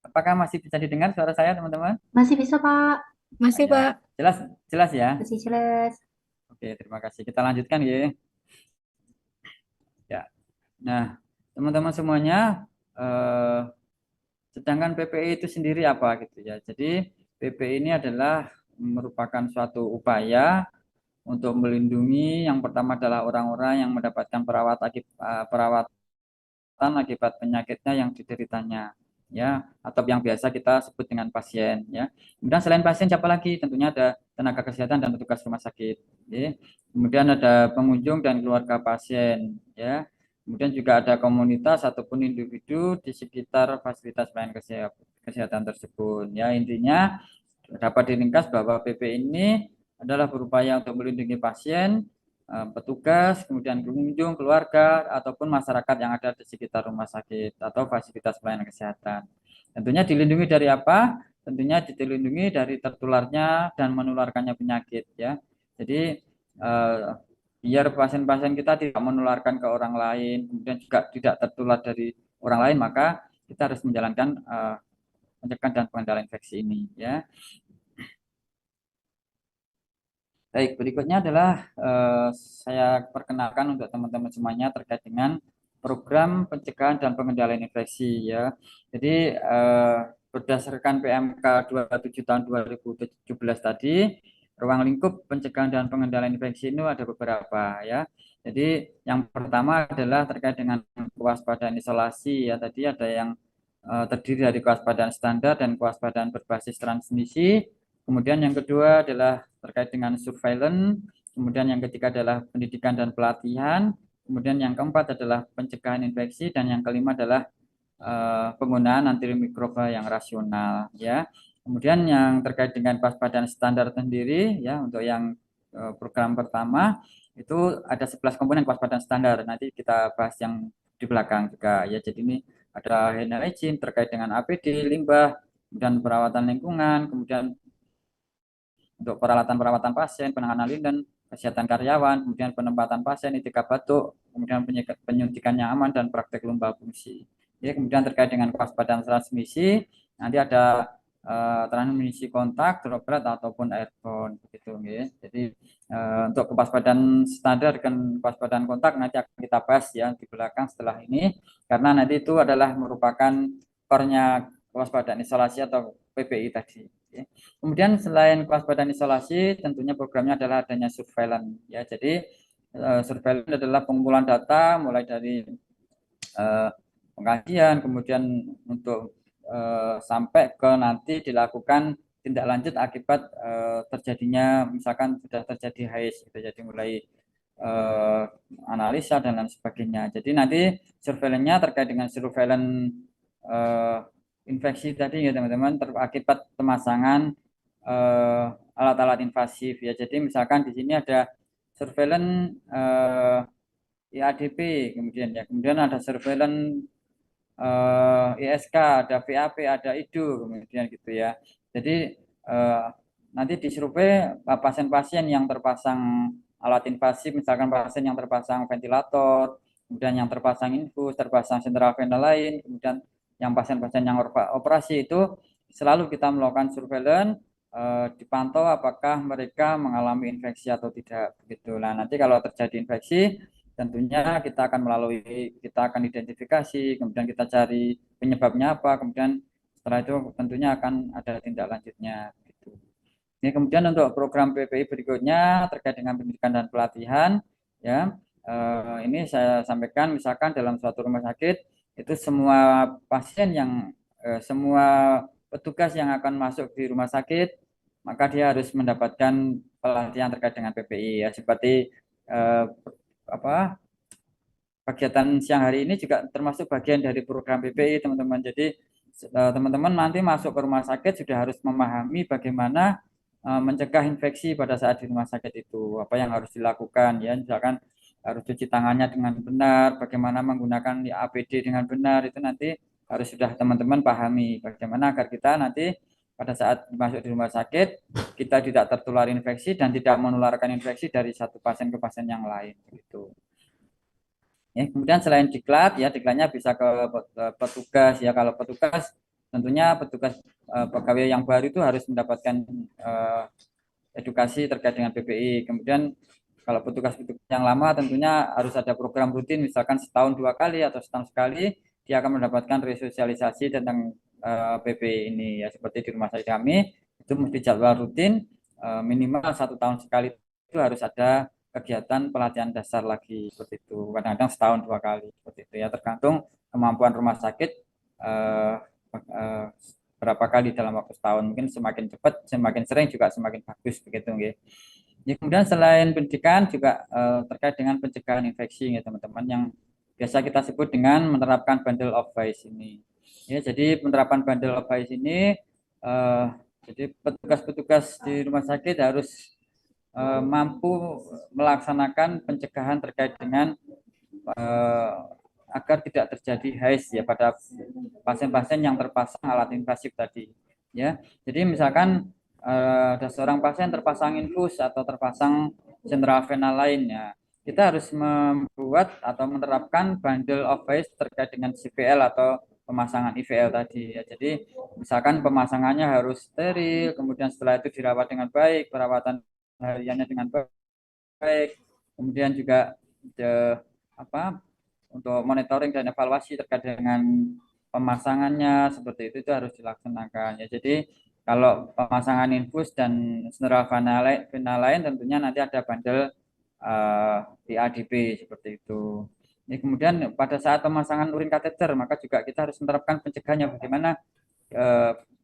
apakah masih bisa didengar suara saya teman-teman? Masih bisa, Pak. Masih, Ya, Pak. jelas jelas ya. Masih jelas. Oke, terima kasih. Kita lanjutkan ya. Ya. Nah, teman-teman semuanya, eh, sedangkan PPI itu sendiri apa gitu ya. Jadi PPI ini adalah merupakan suatu upaya untuk melindungi yang pertama adalah orang-orang yang mendapatkan perawatan akibat penyakitnya yang dideritanya, ya, atau yang biasa kita sebut dengan pasien, ya. Kemudian selain pasien siapa lagi? Tentunya ada tenaga kesehatan dan petugas rumah sakit, ya. Kemudian ada pengunjung dan keluarga pasien, ya. Kemudian juga ada komunitas ataupun individu di sekitar fasilitas pelayanan kesehatan tersebut, ya. Intinya dapat diringkas bahwa PP ini adalah berupaya untuk melindungi pasien, petugas, kemudian pengunjung, keluarga, ataupun masyarakat yang ada di sekitar rumah sakit atau fasilitas pelayanan kesehatan. Tentunya dilindungi dari apa? Tentunya dilindungi dari tertularnya dan menularkannya penyakit, ya. Jadi biar pasien-pasien kita tidak menularkan ke orang lain, kemudian juga tidak tertular dari orang lain, maka kita harus menjalankan pencegahan dan pengendalian infeksi ini, ya. Baik, berikutnya adalah saya perkenalkan untuk teman-teman semuanya terkait dengan program pencegahan dan pengendalian infeksi, ya. Jadi berdasarkan PMK 27 tahun 2017 tadi, ruang lingkup pencegahan dan pengendalian infeksi ini ada beberapa, ya. Jadi yang pertama adalah terkait dengan kewaspadaan isolasi, ya. Tadi ada yang terdiri dari kewaspadaan standar dan kewaspadaan berbasis transmisi. Kemudian yang kedua adalah terkait dengan surveillance, kemudian yang ketiga adalah pendidikan dan pelatihan, kemudian yang keempat adalah pencegahan infeksi, dan yang kelima adalah penggunaan antimikroba yang rasional, ya. Kemudian yang terkait dengan kewaspadaan standar sendiri, ya, untuk yang program pertama itu ada 11 komponen kewaspadaan standar. Nanti kita bahas yang di belakang juga, ya. Jadi ini ada hand hygiene terkait dengan APD, limbah, dan perawatan lingkungan, kemudian untuk peralatan perawatan pasien, penanganan linden, kesehatan karyawan, kemudian penempatan pasien, etika batuk, kemudian penyuntikan yang aman dan praktek lumba fungsi. Jadi kemudian terkait dengan kewaspadaan transmisi, nanti ada transmisi kontak, droplet ataupun airborne begitu, ya. Jadi untuk kewaspadaan standar dan kewaspadaan kontak nanti akan kita bahas ya di belakang setelah ini, karena nanti itu adalah merupakan core-nya kewaspadaan isolasi atau PPI tadi. Kemudian selain kewaspadaan isolasi, tentunya programnya adalah adanya surveillance, ya. Jadi surveillance adalah pengumpulan data mulai dari pengkajian, kemudian untuk sampai ke nanti dilakukan tindak lanjut akibat terjadinya misalkan sudah terjadi HIS gitu. Jadi mulai analisa dan lain sebagainya. Jadi nanti surveillance-nya terkait dengan surveillance infeksi tadi ya teman-teman, akibat pemasangan alat-alat invasif, ya. Jadi misalkan di sini ada surveillance IADP, kemudian ada surveillance ISK, ada VAP, ada IDU, kemudian gitu, ya. Jadi nanti disurvei pasien-pasien yang terpasang alat invasif, misalkan pasien yang terpasang ventilator, kemudian yang terpasang infus, terpasang sentral vena lain, kemudian yang pasien-pasien yang operasi itu selalu kita melakukan surveillance, dipantau apakah mereka mengalami infeksi atau tidak begitu. Nah, nanti kalau terjadi infeksi tentunya kita akan identifikasi, kemudian kita cari penyebabnya apa, kemudian setelah itu tentunya akan ada tindak lanjutnya gitu. Ini kemudian untuk program PPI berikutnya terkait dengan pendidikan dan pelatihan, ya. Ini saya sampaikan misalkan dalam suatu rumah sakit itu semua pasien semua petugas yang akan masuk di rumah sakit maka dia harus mendapatkan pelatihan terkait dengan PPI, ya, seperti apa kegiatan siang hari ini juga termasuk bagian dari program PPI, teman-teman. Jadi teman-teman nanti masuk ke rumah sakit sudah harus memahami bagaimana mencegah infeksi pada saat di rumah sakit itu, apa yang harus dilakukan ya, misalkan harus cuci tangannya dengan benar, bagaimana menggunakan APD dengan benar, itu nanti harus sudah teman-teman pahami bagaimana agar kita nanti pada saat masuk di rumah sakit kita tidak tertular infeksi dan tidak menularkan infeksi dari satu pasien ke pasien yang lain gitu. Ya, kemudian selain diklat ya, diklatnya bisa ke petugas ya. Kalau petugas tentunya petugas pegawai yang baru itu harus mendapatkan edukasi terkait dengan PPI. Kemudian kalau petugas-petugas yang lama tentunya harus ada program rutin, misalkan setahun 2 kali atau setahun sekali dia akan mendapatkan resosialisasi tentang PPI ini ya, seperti di rumah sakit kami itu mesti jadwal rutin minimal 1 tahun sekali itu harus ada kegiatan pelatihan dasar lagi seperti itu, kadang-kadang setahun 2 kali seperti itu ya, tergantung kemampuan rumah sakit eh, eh, berapa kali dalam waktu setahun, mungkin semakin cepat semakin sering juga semakin bagus begitu nggih. Ya, kemudian selain pendidikan juga terkait dengan pencegahan infeksi ya teman-teman, yang biasa kita sebut dengan menerapkan bundle of wise ini ya. Jadi penerapan bundle of wise ini jadi petugas-petugas di rumah sakit harus mampu melaksanakan pencegahan terkait dengan agar tidak terjadi HIS ya pada pasien-pasien yang terpasang alat invasif tadi ya. Jadi misalkan ada seorang pasien terpasang infus atau terpasang central vena lainnya, kita harus membuat atau menerapkan bundle of HIS terkait dengan CVL atau pemasangan IVL tadi ya. Jadi misalkan pemasangannya harus steril, kemudian setelah itu dirawat dengan baik, perawatan hariannya dengan baik, kemudian juga apa untuk monitoring dan evaluasi terkait dengan pemasangannya seperti itu harus dilaksanakan ya. Jadi kalau pemasangan infus dan central vena lain tentunya nanti ada bandel di ADP seperti itu. Ini kemudian pada saat pemasangan urin kateter maka juga kita harus menerapkan pencegahannya, bagaimana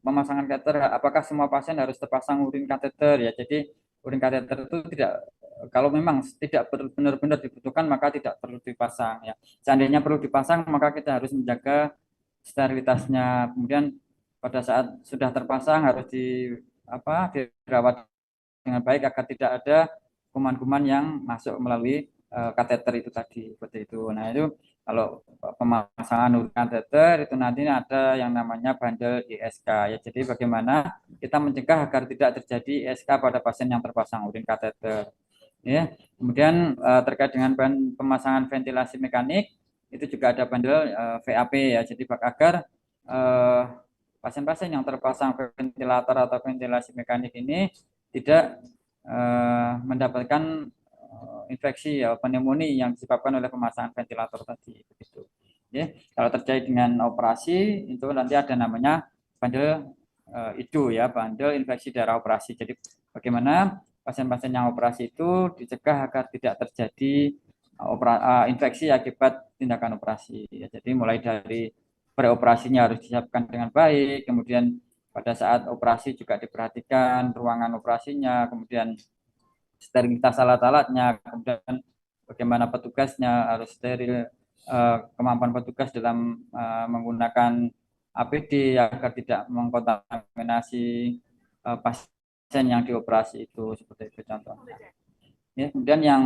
pemasangan kateter, apakah semua pasien harus terpasang urin kateter ya. Jadi urin kateter itu tidak, kalau memang tidak benar-benar dibutuhkan maka tidak perlu dipasang ya. Seandainya perlu dipasang maka kita harus menjaga sterilitasnya. Kemudian pada saat sudah terpasang harus dirawat dengan baik agar tidak ada kuman-kuman yang masuk melalui kateter itu tadi seperti itu. Nah itu kalau pemasangan urin kateter itu nanti ada yang namanya bandel ISK ya. Jadi bagaimana kita mencegah agar tidak terjadi ISK pada pasien yang terpasang urin kateter ya. Kemudian terkait dengan pemasangan ventilasi mekanik itu juga ada bandel VAP ya. Jadi agar pasien-pasien yang terpasang ventilator atau ventilasi mekanik ini tidak mendapatkan infeksi ya, pneumonia yang disebabkan oleh pemasangan ventilator tadi begitu. Ya, kalau terkait dengan operasi itu nanti ada namanya bandel IDO ya, bandel infeksi daerah operasi. Jadi bagaimana pasien-pasien yang operasi itu dicegah agar tidak terjadi infeksi akibat tindakan operasi. Ya, jadi mulai dari preoperasinya harus disiapkan dengan baik, kemudian pada saat operasi juga diperhatikan ruangan operasinya, kemudian sterilitas alat-alatnya, kemudian bagaimana petugasnya harus steril, kemampuan petugas dalam menggunakan APD agar tidak mengkontaminasi pasien yang dioperasi itu seperti itu contohnya. Ya, kemudian yang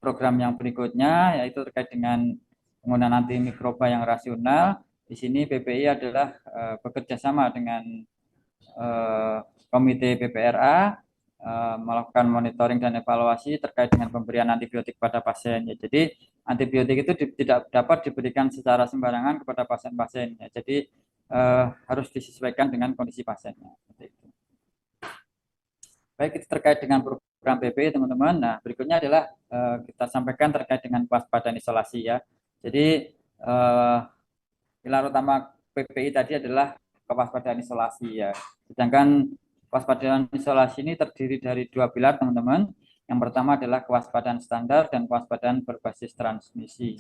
program yang berikutnya yaitu terkait dengan penggunaan antimikroba yang rasional. Di sini PPI adalah bekerja sama dengan Komite PPRA melakukan monitoring dan evaluasi terkait dengan pemberian antibiotik pada pasien. Ya, jadi antibiotik itu tidak dapat diberikan secara sembarangan kepada pasien-pasien. Ya, jadi harus disesuaikan dengan kondisi pasiennya. Baik, itu terkait dengan program PPI teman-teman. Nah, berikutnya adalah kita sampaikan terkait dengan kewaspadaan isolasi ya. Jadi pilar utama PPI tadi adalah kewaspadaan isolasi ya. Sedangkan kewaspadaan isolasi ini terdiri dari 2 pilar teman-teman. Yang pertama adalah kewaspadaan standar dan kewaspadaan berbasis transmisi.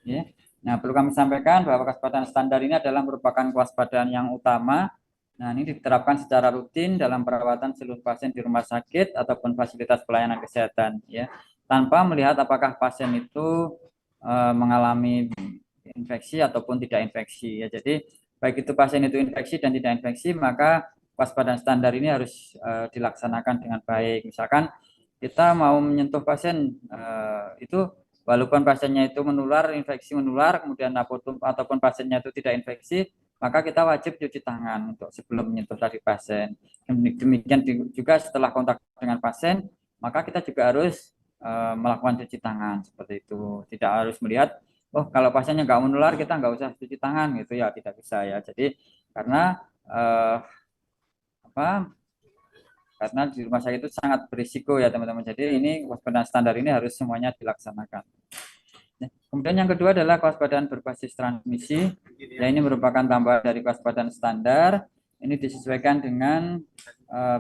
Ya. Nah, perlu kami sampaikan bahwa kewaspadaan standar ini adalah merupakan kewaspadaan yang utama. Nah, ini diterapkan secara rutin dalam perawatan seluruh pasien di rumah sakit ataupun fasilitas pelayanan kesehatan ya. Tanpa melihat apakah pasien itu mengalami infeksi ataupun tidak infeksi ya. Jadi baik itu pasien itu infeksi dan tidak infeksi, maka kewaspadaan standar ini harus dilaksanakan dengan baik. Misalkan kita mau menyentuh pasien itu walaupun pasiennya itu menular, infeksi menular, kemudian ataupun pasiennya itu tidak infeksi, maka kita wajib cuci tangan untuk sebelum menyentuh tadi pasien. Demikian juga setelah kontak dengan pasien, maka kita juga harus melakukan cuci tangan seperti itu. Tidak harus melihat, oh kalau pasiennya nggak menular kita nggak usah cuci tangan gitu ya, tidak bisa ya. Jadi karena apa? Karena di rumah sakit itu sangat berisiko ya teman-teman. Jadi ini kewaspadaan standar ini harus semuanya dilaksanakan. Kemudian yang kedua adalah kewaspadaan berbasis transmisi. Ya ini merupakan tambahan dari kewaspadaan standar. Ini disesuaikan dengan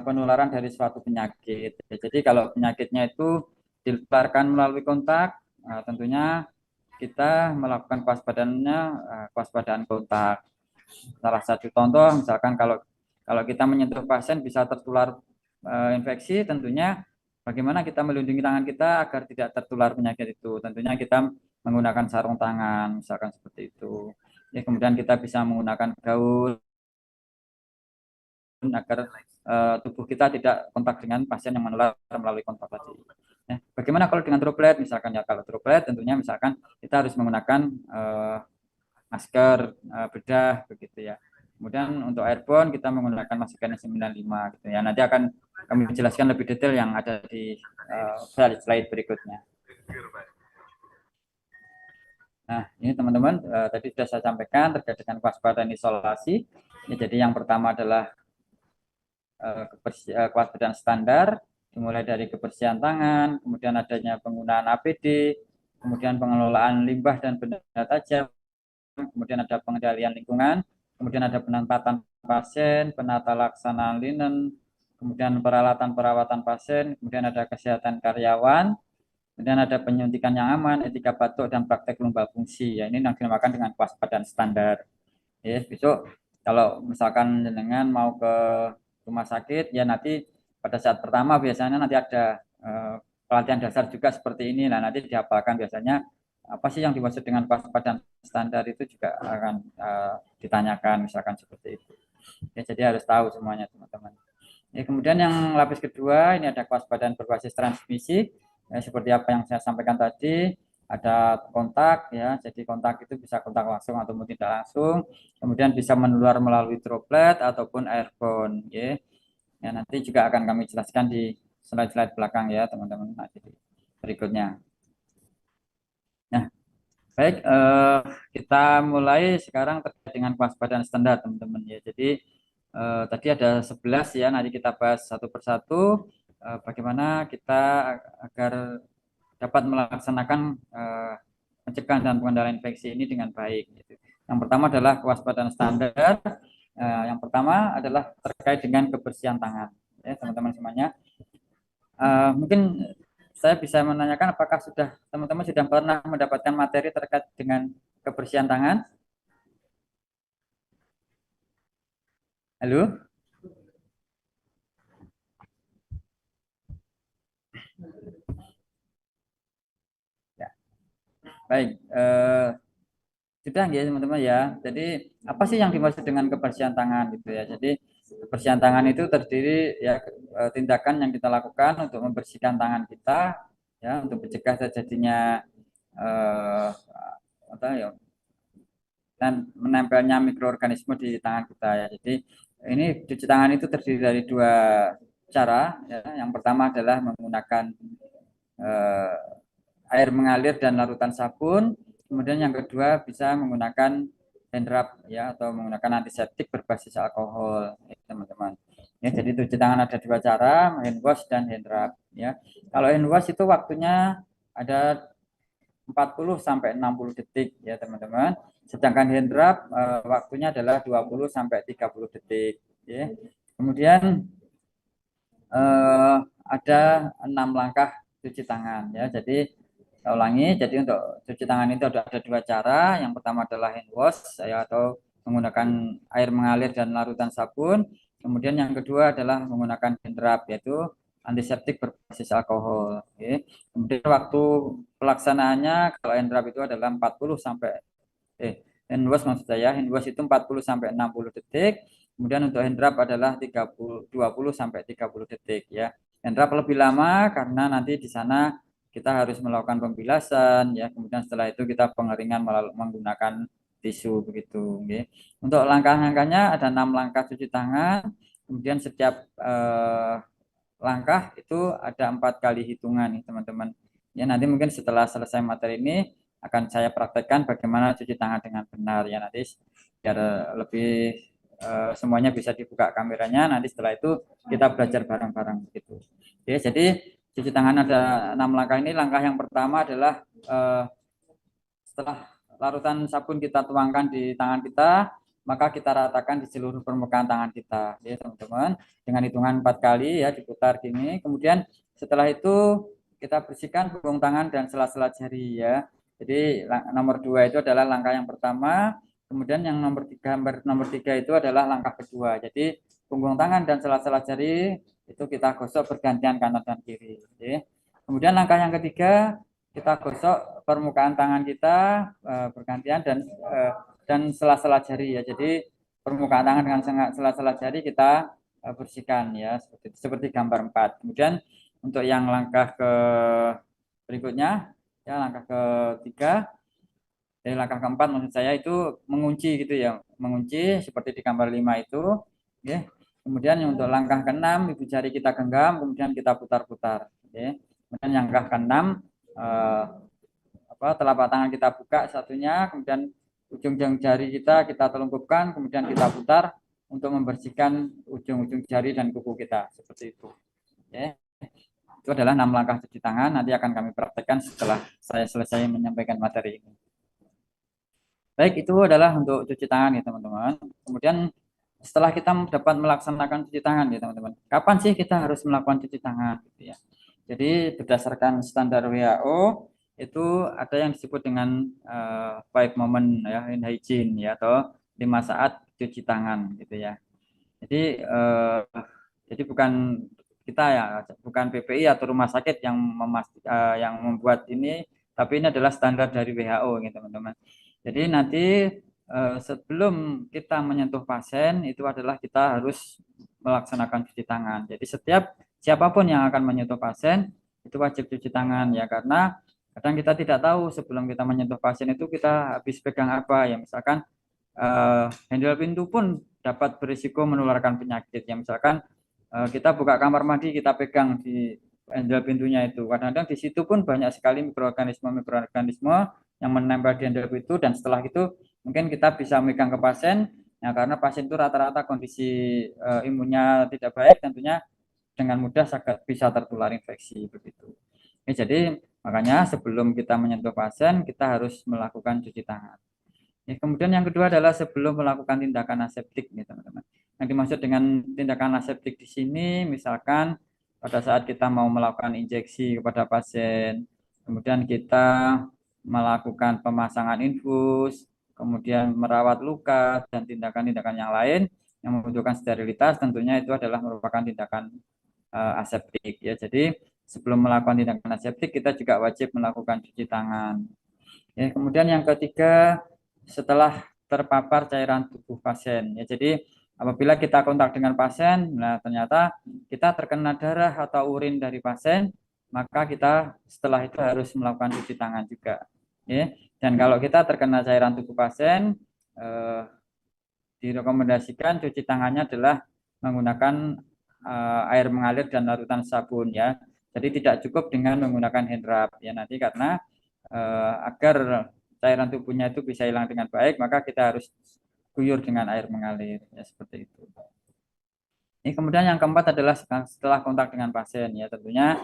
penularan dari suatu penyakit. Jadi kalau penyakitnya itu ditularkan melalui kontak, tentunya kita melakukan kewaspadaan kontak. Salah satu contoh, misalkan kalau kita menyentuh pasien bisa tertular infeksi, tentunya bagaimana kita melindungi tangan kita agar tidak tertular penyakit itu. Tentunya kita menggunakan sarung tangan, misalkan seperti itu. Ya, kemudian kita bisa menggunakan gaun agar tubuh kita tidak kontak dengan pasien yang menular melalui kontak tadi. Ya, bagaimana kalau dengan droplet, misalkan ya kalau droplet tentunya misalkan kita harus menggunakan masker, bedah begitu ya. Kemudian untuk airborne kita menggunakan masker N95 gitu ya. Nanti akan kami jelaskan lebih detail yang ada di slide berikutnya. Nah, ini teman-teman tadi sudah saya sampaikan terkait dengan kewaspadaan isolasi. Ya, jadi yang pertama adalah kewaspadaan standar, dimulai dari kebersihan tangan, kemudian adanya penggunaan APD, kemudian pengelolaan limbah dan benda tajam, kemudian ada pengendalian lingkungan, kemudian ada penempatan pasien, penata laksanaan linen, kemudian peralatan perawatan pasien, kemudian ada kesehatan karyawan, kemudian ada penyuntikan yang aman, etika batuk dan praktek lumba fungsi. Ya, ini yang dinamakan dengan kewaspadaan standar. Ya, besok kalau misalkan dengan mau ke rumah sakit, ya nanti pada saat pertama biasanya nanti ada pelatihan dasar juga seperti ini. Nah, nanti dihafalkan biasanya apa sih yang dimaksud dengan kewaspadaan standar itu juga akan ditanyakan misalkan seperti itu. Ya, jadi harus tahu semuanya teman-teman. Ya, kemudian yang lapis kedua ini ada kewaspadaan berbasis transmisi. Ya, seperti apa yang saya sampaikan tadi, ada kontak ya. Jadi kontak itu bisa kontak langsung ataupun tidak langsung. Kemudian bisa menular melalui droplet ataupun airborne. Ya. Ya, nanti juga akan kami jelaskan di slide-slide belakang ya teman-teman. Nah, jadi berikutnya. Nah, baik, kita mulai sekarang terkait dengan kewaspadaan standar teman-teman ya. Jadi tadi ada 11 ya, nanti kita bahas satu persatu bagaimana kita agar dapat melaksanakan pencegahan dan pengendalian infeksi ini dengan baik. Gitu. Yang pertama adalah kewaspadaan standar. Yang pertama adalah terkait dengan kebersihan tangan, ya teman-teman semuanya. Mungkin saya bisa menanyakan apakah teman-teman sudah pernah mendapatkan materi terkait dengan kebersihan tangan? Halo? Ya. Baik, sudah ya teman-teman ya. Jadi apa sih yang dimaksud dengan kebersihan tangan gitu ya? Jadi kebersihan tangan itu terdiri ya tindakan yang kita lakukan untuk membersihkan tangan kita ya untuk mencegah terjadinya apa ya dan menempelnya mikroorganisme di tangan kita ya. Jadi ini cuci tangan itu terdiri dari dua cara ya. Yang pertama adalah menggunakan air mengalir dan larutan sabun. Kemudian yang kedua bisa menggunakan hand rub ya atau menggunakan antiseptik berbasis alkohol ya, teman-teman. Ya, jadi cuci tangan ada dua cara, hand wash dan hand rub ya. Kalau hand wash itu waktunya ada 40 sampai 60 detik ya, teman-teman. Sedangkan hand rub waktunya adalah 20 sampai 30 detik ya. Kemudian ada 6 langkah cuci tangan ya. Jadi saya ulangi, jadi untuk cuci tangan itu ada dua cara. Yang pertama adalah hand wash ya, atau menggunakan air mengalir dan larutan sabun. Kemudian yang kedua adalah menggunakan hand rub, yaitu antiseptik berbasis alkohol. Oke. Kemudian waktu pelaksanaannya kalau handwrap itu adalah 40 sampai hand wash maksud saya, hand wash itu 40 sampai 60 detik. Kemudian untuk hand rub adalah 20 sampai 30 detik ya. Hand rub lebih lama karena nanti di sana kita harus melakukan pembilasan ya. Kemudian setelah itu kita pengeringan menggunakan tisu begitu. Oke. Untuk langkah-langkahnya ada 6 langkah cuci tangan. Kemudian setiap langkah itu ada 4 kali hitungan nih teman-teman. Ya nanti mungkin setelah selesai materi ini akan saya praktekkan bagaimana cuci tangan dengan benar ya nanti biar lebih semuanya bisa dibuka kameranya. Nanti setelah itu kita belajar bareng-bareng gitu. Oke, jadi cuci tangan ada 6 langkah ini. Langkah yang pertama adalah setelah larutan sabun kita tuangkan di tangan kita, maka kita ratakan di seluruh permukaan tangan kita ya teman-teman, dengan hitungan 4 kali ya, diputar gini. Kemudian setelah itu kita bersihkan punggung tangan dan sela-sela jari ya. Jadi nomor 2 itu adalah langkah yang pertama. Kemudian yang nomor 3 itu adalah langkah kedua. Jadi punggung tangan dan sela-sela jari itu kita gosok bergantian kanan dan kiri. Oke. Kemudian langkah yang ketiga kita gosok permukaan tangan kita bergantian dan sela-sela jari ya. Jadi permukaan tangan dengan sela-sela jari kita bersihkan ya seperti gambar 4. Kemudian untuk yang langkah ke berikutnya ya, langkah ketiga langkah keempat maksud saya itu mengunci gitu ya, mengunci seperti di gambar 5 itu ya. Kemudian untuk langkah ke-6 ibu jari kita genggam kemudian kita putar-putar ya. Kemudian yang langkah ke-6 telapak tangan kita buka satunya, kemudian ujung jari kita telungkupkan, kemudian kita putar untuk membersihkan ujung-ujung jari dan kuku kita seperti itu. Ya. Itu adalah 6 langkah cuci tangan. Nanti akan kami praktekkan setelah saya selesai menyampaikan materi ini. Baik, itu adalah untuk cuci tangan ya teman-teman. Kemudian setelah kita dapat melaksanakan cuci tangan ya teman-teman, kapan sih kita harus melakukan cuci tangan gitu ya. Jadi berdasarkan standar WHO itu ada yang disebut dengan 5 moment ya, in hygiene ya, atau 5 saat cuci tangan gitu ya. Jadi bukan kita ya, bukan PPI atau rumah sakit yang membuat ini, tapi ini adalah standar dari WHO gitu teman-teman. Jadi nanti sebelum kita menyentuh pasien itu adalah kita harus melaksanakan cuci tangan. Jadi setiap siapapun yang akan menyentuh pasien itu wajib cuci tangan ya, karena kadang kita tidak tahu sebelum kita menyentuh pasien itu kita habis pegang apa ya, misalkan handle pintu pun dapat berisiko menularkan penyakit ya, misalkan kita buka kamar mandi kita pegang di handle pintunya itu, kadang-kadang di situ pun banyak sekali mikroorganisme yang menempel di handle pintu, dan setelah itu mungkin kita bisa megang ke pasien ya, karena pasien itu rata-rata kondisi imunnya tidak baik, tentunya dengan mudah bisa tertular infeksi begitu. Jadi makanya sebelum kita menyentuh pasien kita harus melakukan cuci tangan. Kemudian yang kedua adalah sebelum melakukan tindakan aseptik nih teman-teman. Yang dimaksud dengan tindakan aseptik di sini misalkan pada saat kita mau melakukan injeksi kepada pasien, kemudian kita melakukan pemasangan infus, kemudian merawat luka dan tindakan-tindakan yang lain yang membutuhkan sterilitas, tentunya itu adalah merupakan tindakan aseptik ya. Jadi sebelum melakukan tindakan aseptik kita juga wajib melakukan cuci tangan. Kemudian yang ketiga, setelah terpapar cairan tubuh pasien ya, jadi apabila kita kontak dengan pasien, nah ternyata kita terkena darah atau urin dari pasien, maka kita setelah itu harus melakukan cuci tangan juga ya. Dan kalau kita terkena cairan tubuh pasien, direkomendasikan cuci tangannya adalah menggunakan air mengalir dan larutan sabun ya. Jadi tidak cukup dengan menggunakan hand rub ya, nanti karena agar cairan tubuhnya itu bisa hilang dengan baik, maka kita harus guyur dengan air mengalir ya, seperti itu. Ini kemudian yang keempat adalah setelah kontak dengan pasien ya, tentunya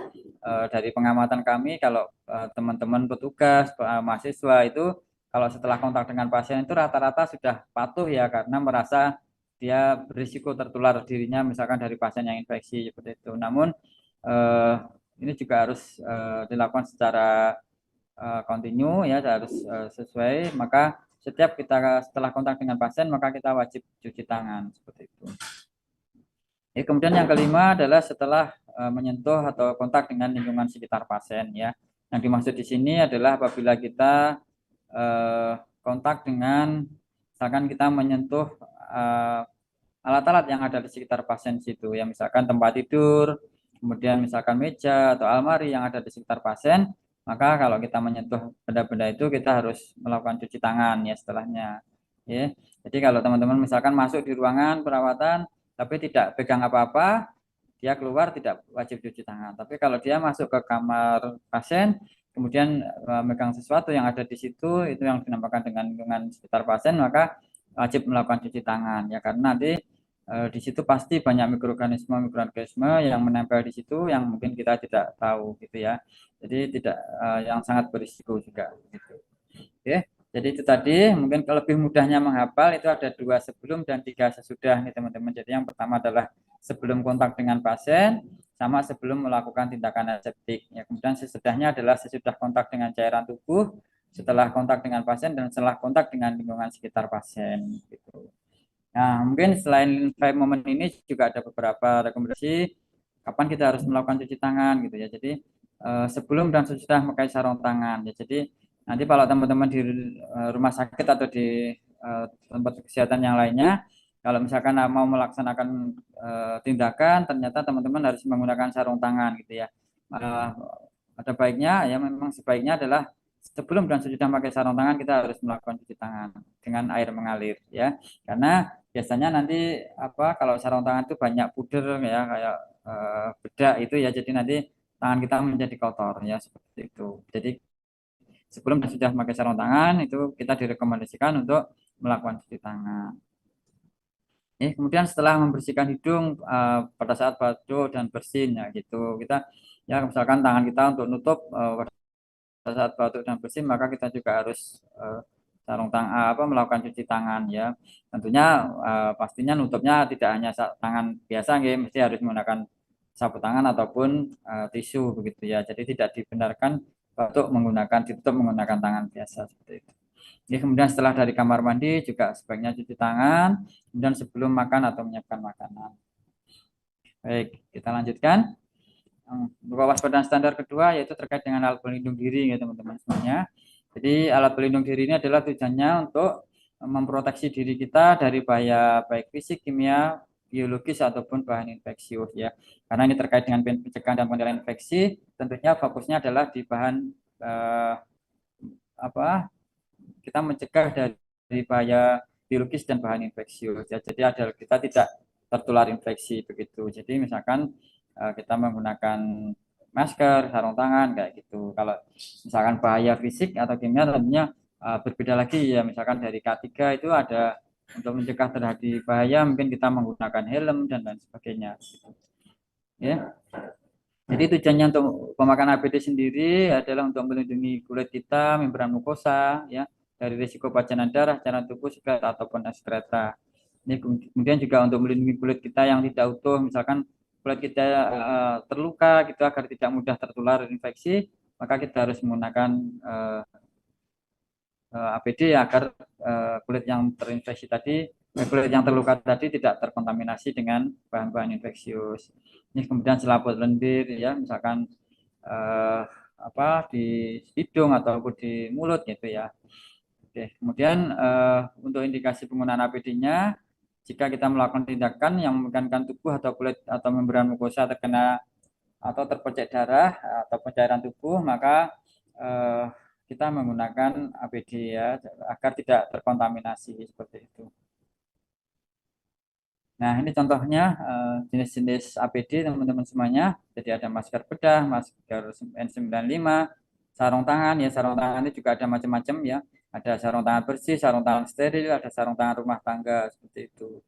dari pengamatan kami kalau teman-teman petugas mahasiswa itu kalau setelah kontak dengan pasien itu rata-rata sudah patuh ya, karena merasa dia berisiko tertular dirinya misalkan dari pasien yang infeksi seperti itu. Namun ini juga harus dilakukan secara kontinu ya, harus sesuai. Maka setiap kita setelah kontak dengan pasien maka kita wajib cuci tangan seperti itu. Kemudian yang kelima adalah setelah menyentuh atau kontak dengan lingkungan sekitar pasien ya. Yang dimaksud di sini adalah apabila kita kontak dengan, misalkan kita menyentuh alat-alat yang ada di sekitar pasien situ ya, misalkan tempat tidur, kemudian misalkan meja atau almari yang ada di sekitar pasien, maka kalau kita menyentuh benda-benda itu kita harus melakukan cuci tangan ya setelahnya. Ya. Jadi kalau teman-teman misalkan masuk di ruangan perawatan tapi tidak pegang apa-apa, dia keluar tidak wajib cuci tangan. Tapi kalau dia masuk ke kamar pasien, kemudian memegang sesuatu yang ada di situ, itu yang dinamakan dengan lingkungan sekitar pasien, maka wajib melakukan cuci tangan ya, karena nanti di situ pasti banyak mikroorganisme yang menempel di situ yang mungkin kita tidak tahu gitu ya. Jadi tidak yang sangat berisiko juga gitu. Oke. Jadi itu tadi mungkin kalau lebih mudahnya menghafal itu ada 2 sebelum dan 3 sesudah nih teman-teman. Jadi yang pertama adalah sebelum kontak dengan pasien sama sebelum melakukan tindakan aseptik. Ya, kemudian sesudahnya adalah sesudah kontak dengan cairan tubuh, setelah kontak dengan pasien dan setelah kontak dengan lingkungan sekitar pasien gitu. Nah, mungkin selain 5 momen ini juga ada beberapa rekomendasi kapan kita harus melakukan cuci tangan gitu ya. Jadi sebelum dan sesudah memakai sarung tangan ya. Jadi nanti kalau teman-teman di rumah sakit atau di tempat kesehatan yang lainnya, kalau misalkan mau melaksanakan tindakan, ternyata teman-teman harus menggunakan sarung tangan gitu ya. Eh, ada baiknya ya, memang sebaiknya adalah sebelum dan sesudah memakai sarung tangan kita harus melakukan cuci tangan dengan air mengalir ya. Karena biasanya nanti apa kalau sarung tangan itu banyak pudar ya, kayak bedak itu ya, jadi nanti tangan kita menjadi kotor ya, seperti itu. Jadi sebelum dan sudah memakai sarung tangan itu kita direkomendasikan untuk melakukan cuci tangan. Kemudian setelah membersihkan hidung pada saat batuk dan bersin ya gitu, kita ya misalkan tangan kita untuk nutup pada saat batuk dan bersin, maka kita juga harus sarung tangan melakukan cuci tangan ya. Tentunya pastinya nutupnya tidak hanya tangan biasa ya, mesti harus menggunakan sapu tangan ataupun tisu begitu ya. Jadi tidak dibenarkan batuk ditutup menggunakan tangan biasa seperti itu. Kemudian setelah dari kamar mandi juga sebaiknya cuci tangan, kemudian sebelum makan atau menyiapkan makanan. Baik, kita lanjutkan. Kewaspadaan standar kedua yaitu terkait dengan alat pelindung diri ya teman-teman semuanya. Jadi alat pelindung diri ini adalah tujuannya untuk memproteksi diri kita dari bahaya baik fisik, kimia, biologis ataupun bahan infeksius ya. Karena ini terkait dengan pencegahan dan pengendalian infeksi, tentunya fokusnya adalah di bahan kita mencegah dari bahaya biologis dan bahan infeksius ya. Jadi ada kita tidak tertular infeksi begitu. Jadi misalkan kita menggunakan masker, sarung tangan kayak gitu. Kalau misalkan bahaya fisik atau kimia tentunya berbeda lagi ya. Misalkan dari K3 itu ada untuk mencegah terjadi bahaya mungkin kita menggunakan helm dan lain sebagainya. Ya. Jadi tujuannya untuk pemakaian APD sendiri adalah untuk melindungi kulit kita, membran mukosa, ya, dari risiko pajanan darah, cairan tubuh, sekret ataupun ekskreta. Ini kemudian juga untuk melindungi kulit kita yang tidak utuh, misalkan kulit kita terluka, gitu agar tidak mudah tertular infeksi, maka kita harus menggunakan APD agar kulit yang terinfeksi tadi, kulit yang terluka tadi tidak terkontaminasi dengan bahan-bahan infeksius. Ini kemudian selaput lendir ya, misalkan di hidung ataupun di mulut gitu ya. Oke, kemudian untuk indikasi penggunaan APD-nya, jika kita melakukan tindakan yang memungkinkan tubuh atau kulit atau membran mukosa terkena atau terpercik darah atau cairan tubuh, maka kita menggunakan APD ya agar tidak terkontaminasi seperti itu. Nah, ini contohnya jenis-jenis APD teman-teman semuanya. Jadi ada masker bedah, masker N95, sarung tangan ya. Sarung tangan ini juga ada macam-macam ya. Ada sarung tangan bersih, sarung tangan steril, ada sarung tangan rumah tangga seperti itu.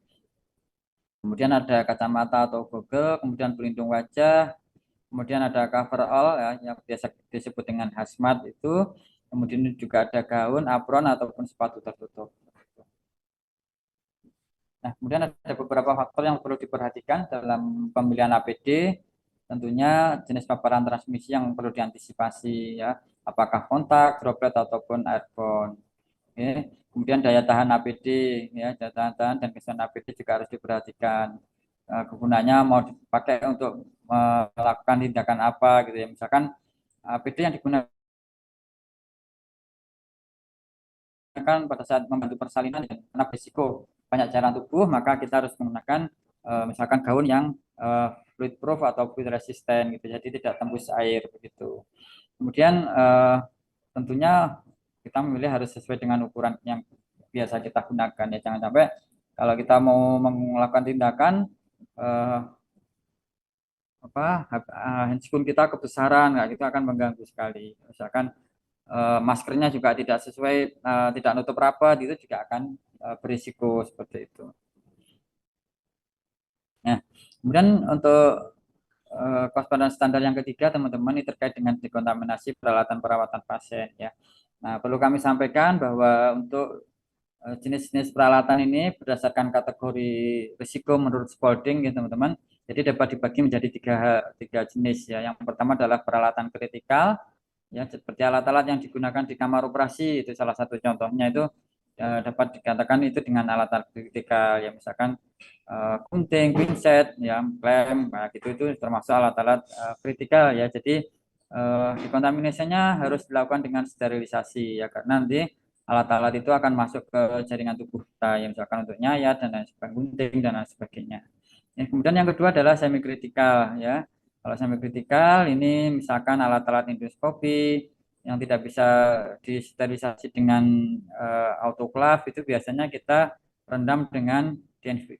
Kemudian ada kacamata atau goggle, kemudian pelindung wajah, kemudian ada coverall ya, yang biasa disebut dengan hazmat itu. Kemudian juga ada gaun, apron ataupun sepatu tertutup. Nah, kemudian ada beberapa faktor yang perlu diperhatikan dalam pemilihan APD. Tentunya jenis paparan transmisi yang perlu diantisipasi ya, apakah kontak, droplet ataupun airborne. Oke. Kemudian daya tahan APD ya, daya tahan dan kesan APD juga harus diperhatikan. kegunaannya mau dipakai untuk melakukan tindakan apa gitu ya. Misalkan APD yang digunakan pada saat membantu persalinan ya, karena berisiko banyak cairan tubuh, maka kita harus menggunakan misalkan gaun yang fluid proof atau fluid resistant gitu, jadi tidak tembus air begitu. Kemudian tentunya kita memilih harus sesuai dengan ukuran yang biasa kita gunakan ya, jangan sampai kalau kita mau melakukan tindakan eh, handphone kita kebesaran, nggak itu akan mengganggu sekali. Misalkan maskernya juga tidak sesuai, tidak nutup rapat, itu juga akan berisiko seperti itu. Nah, kemudian untuk kewaspadaan standar yang ketiga, teman-teman, ini terkait dengan dekontaminasi peralatan perawatan pasien ya. Nah, perlu kami sampaikan bahwa untuk jenis-jenis peralatan ini berdasarkan kategori risiko menurut Spalding ya teman-teman. Jadi dapat dibagi menjadi tiga jenis ya. Yang pertama adalah peralatan kritikal ya, seperti alat-alat yang digunakan di kamar operasi, itu salah satu contohnya. Itu dapat dikatakan itu dengan alat-alat kritikal ya, misalkan gunting, pinset, ya, klem, nah, gitu, itu termasuk alat-alat kritikal ya. Jadi dekontaminasinya harus dilakukan dengan sterilisasi ya, karena nanti alat-alat itu akan masuk ke jaringan tubuh kita ya, misalkan untuk nyayat dan lain sebagainya, gunting dan lain sebagainya. Ya, kemudian yang kedua adalah semi kritikal ya. Kalau semi kritikal ini misalkan alat-alat endoskopi yang tidak bisa disterilisasi dengan autoclave, itu biasanya kita rendam dengan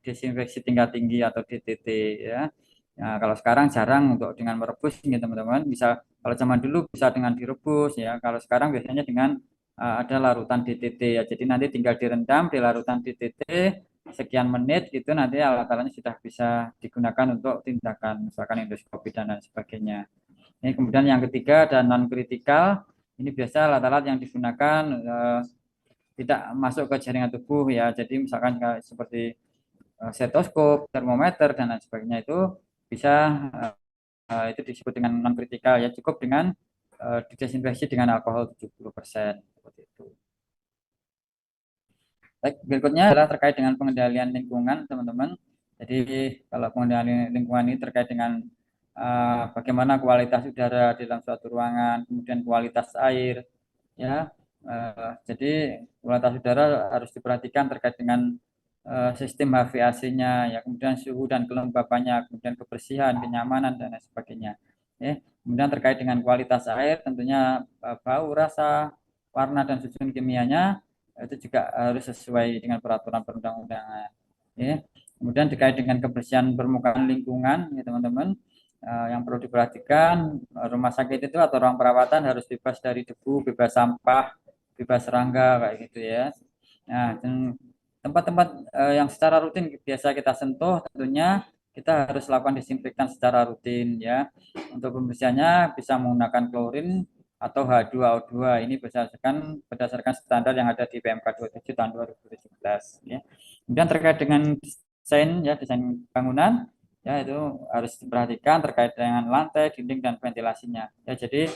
desinfeksi tingkat tinggi atau DTT ya. Nah, kalau sekarang jarang untuk dengan merebus ya teman-teman. Bisa kalau zaman dulu bisa dengan direbus ya. Kalau sekarang biasanya dengan ada larutan DTT ya. Jadi nanti tinggal direndam di larutan DTT sekian menit gitu, nanti alat-alatnya sudah bisa digunakan untuk tindakan misalkan endoskopi dan lain sebagainya. Ini kemudian yang ketiga ada non kritikal. Ini biasa alat-alat yang digunakan tidak masuk ke jaringan tubuh ya. Jadi misalkan seperti stetoskop, termometer dan lain sebagainya, itu bisa itu disebut dengan non kritikal ya, cukup dengan didesinfeksi dengan alkohol 70% seperti itu. Baik, berikutnya adalah terkait dengan pengendalian lingkungan, teman-teman. Jadi kalau pengendalian lingkungan ini terkait dengan bagaimana kualitas udara di dalam suatu ruangan, kemudian kualitas air, ya. Jadi kualitas udara harus diperhatikan terkait dengan sistem HVAC-nya, ya, kemudian suhu dan kelembabannya, kemudian kebersihan, kenyamanan dan lain sebagainya. Ya. Kemudian terkait dengan kualitas air, tentunya bau, rasa, warna dan susun kimianya itu juga harus sesuai dengan peraturan perundang-undangan. Ya. Kemudian terkait dengan kebersihan permukaan lingkungan, ya teman-teman, yang perlu diperhatikan, rumah sakit itu atau ruang perawatan harus bebas dari debu, bebas sampah, bebas serangga kayak gitu ya. Nah, dan tempat-tempat yang secara rutin biasa kita sentuh, tentunya kita harus lakukan disinfektan secara rutin ya. Untuk pembersihannya bisa menggunakan klorin atau H2O2, ini berdasarkan standar yang ada di PMK 27 tahun 2017 ya. Kemudian terkait dengan desain ya, desain bangunan ya, itu harus diperhatikan terkait dengan lantai, dinding dan ventilasinya ya. Jadi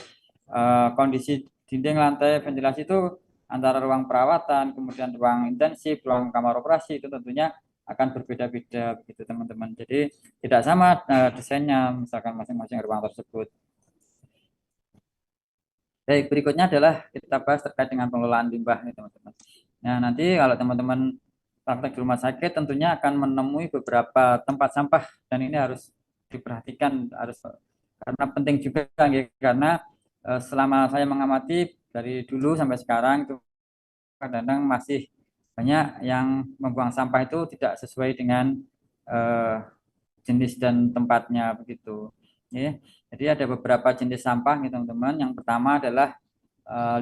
kondisi dinding, lantai, ventilasi itu antara ruang perawatan, kemudian ruang intensif, ruang kamar operasi, itu tentunya akan berbeda-beda begitu teman-teman. Jadi tidak sama desainnya misalkan masing-masing ruang tersebut. Baik, berikutnya adalah kita bahas terkait dengan pengelolaan limbah nih teman-teman. Nah, nanti kalau teman-teman praktek di rumah sakit tentunya akan menemui beberapa tempat sampah, dan ini harus diperhatikan, harus, karena penting juga ya, karena selama saya mengamati dari dulu sampai sekarang itu kadang-kadang masih banyak yang membuang sampah itu tidak sesuai dengan eh, jenis dan tempatnya begitu. Ya. Jadi ada beberapa jenis sampah nih teman-teman. Yang pertama adalah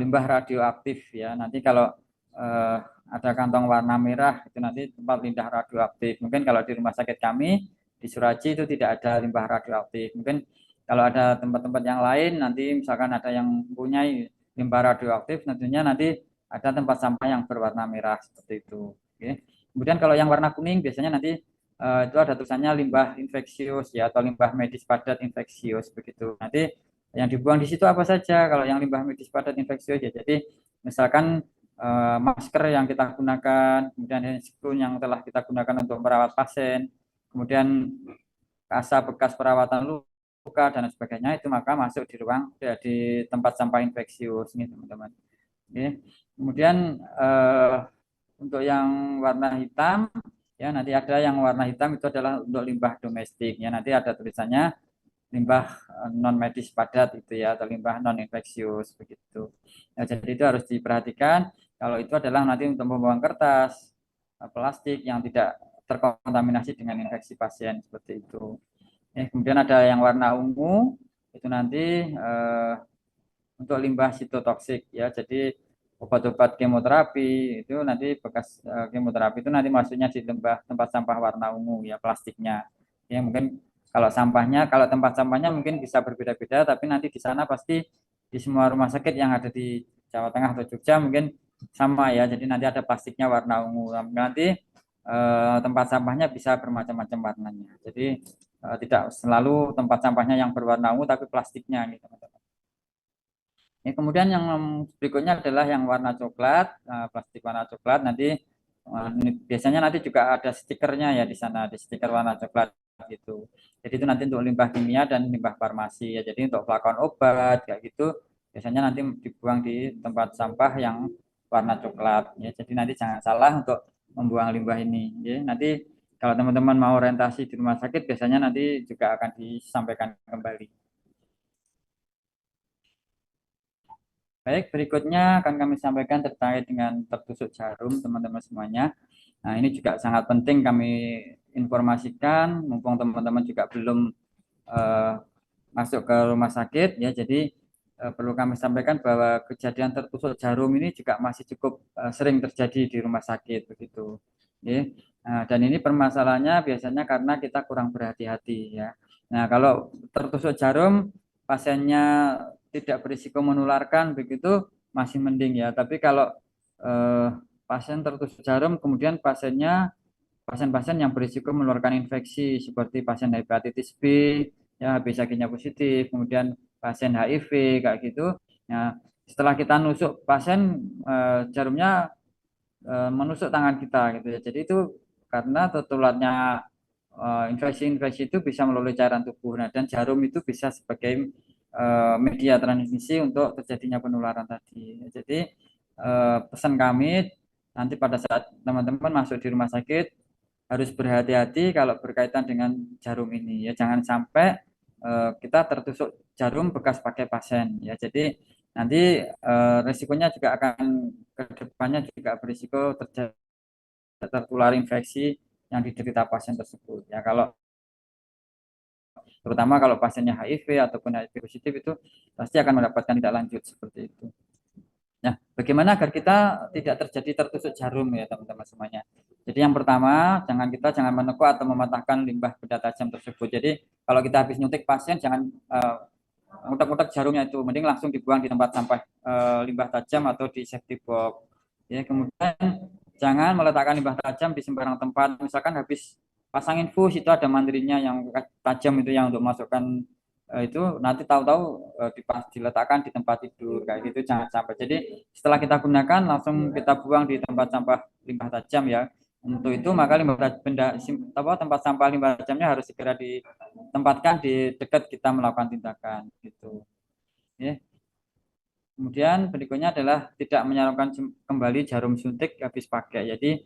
limbah radioaktif ya. Nanti kalau uh, ada kantong warna merah itu nanti tempat limbah radioaktif. Mungkin kalau di rumah sakit kami di Suraji itu tidak ada limbah radioaktif. Mungkin kalau ada tempat-tempat yang lain nanti misalkan ada yang mempunyai limbah radioaktif, tentunya nanti ada tempat sampah yang berwarna merah seperti itu. Oke. Kemudian kalau yang warna kuning biasanya nanti itu ada tulisannya limbah infeksius ya, atau limbah medis padat infeksius begitu. Nanti yang dibuang di situ apa saja kalau yang limbah medis padat infeksius ya. Jadi misalkan masker yang kita gunakan, kemudian handscoon yang telah kita gunakan untuk merawat pasien, kemudian kasa bekas perawatan luka dan sebagainya, itu maka masuk di ruang di tempat sampah infeksius ini teman-teman. Oke. Kemudian untuk yang warna hitam ya, nanti ada yang warna hitam itu adalah untuk limbah domestik ya, nanti ada tulisannya limbah non medis padat itu ya, atau limbah non infeksius begitu. Nah, jadi itu harus diperhatikan kalau itu adalah nanti untuk pembuangan kertas, plastik yang tidak terkontaminasi dengan infeksi pasien seperti itu. Kemudian ada yang warna ungu itu nanti untuk limbah sitotoksik ya. Jadi obat-obat kemoterapi itu nanti bekas kemoterapi itu nanti masuknya di tempat sampah warna ungu ya, plastiknya. Ya mungkin kalau sampahnya, kalau tempat sampahnya mungkin bisa berbeda-beda, tapi nanti di sana pasti di semua rumah sakit yang ada di Jawa Tengah atau Jogja mungkin sama ya. Jadi nanti ada plastiknya warna ungu. Nanti tempat sampahnya bisa bermacam-macam warnanya. Jadi tidak selalu tempat sampahnya yang berwarna ungu tapi plastiknya gitu. Kemudian yang berikutnya adalah yang warna coklat, plastik warna coklat. Nanti biasanya nanti juga ada stikernya ya di sana, ada stiker warna coklat gitu. Jadi itu nanti untuk limbah kimia dan limbah farmasi ya. Jadi untuk flakon obat kayak gitu biasanya nanti dibuang di tempat sampah yang warna coklat ya. Jadi nanti jangan salah untuk membuang limbah ini ya. Nanti kalau teman-teman mau orientasi di rumah sakit biasanya nanti juga akan disampaikan kembali. Baik, berikutnya akan kami sampaikan terkait dengan tertusuk jarum, teman-teman semuanya. Nah, ini juga sangat penting kami informasikan, mumpung teman-teman juga belum masuk ke rumah sakit, ya. Jadi perlu kami sampaikan bahwa kejadian tertusuk jarum ini juga masih cukup sering terjadi di rumah sakit, begitu. Ya. Nah, dan ini permasalahannya biasanya karena kita kurang berhati-hati, ya. Nah, kalau tertusuk jarum, pasiennya tidak berisiko menularkan begitu masih mending ya. Tapi kalau pasien tertusuk jarum kemudian pasien-pasien yang berisiko menularkan infeksi seperti pasien hepatitis B ya, B sakitnya positif, kemudian pasien HIV kayak gitu. Nah, setelah kita nusuk pasien jarumnya menusuk tangan kita gitu ya. Jadi itu karena tertularnya infeksi-infeksi itu bisa melalui cairan tubuh. Nah, dan jarum itu bisa sebagai media transmisi untuk terjadinya penularan tadi. Jadi pesan kami nanti pada saat teman-teman masuk di rumah sakit harus berhati-hati kalau berkaitan dengan jarum ini ya. Jangan sampai kita tertusuk jarum bekas pakai pasien ya. Jadi nanti risikonya juga akan ke depannya juga berisiko tertular infeksi yang diderita pasien tersebut ya. Kalau terutama kalau pasiennya HIV ataupun HIV positif itu pasti akan mendapatkan tindak lanjut seperti itu. Nah, bagaimana agar kita tidak terjadi tertusuk jarum ya teman-teman semuanya. Jadi yang pertama, jangan menekuk atau mematahkan limbah benda tajam tersebut. Jadi kalau kita habis nyuntik pasien jangan utak-utak jarumnya itu, mending langsung dibuang di tempat sampah limbah tajam atau di safety box. Ya, kemudian jangan meletakkan limbah tajam di sembarang tempat. Misalkan habis pasang infus itu ada mandirinya yang tajam itu yang untuk masukkan itu nanti tahu-tahu diletakkan di tempat tidur kayak gitu, jangan sampai. Jadi setelah kita gunakan langsung kita buang di tempat sampah limbah tajam ya. Untuk itu maka tempat sampah limbah tajamnya harus segera ditempatkan di dekat kita melakukan tindakan gitu. Ya. Kemudian berikutnya adalah tidak menyalurkan kembali jarum suntik habis pakai. Jadi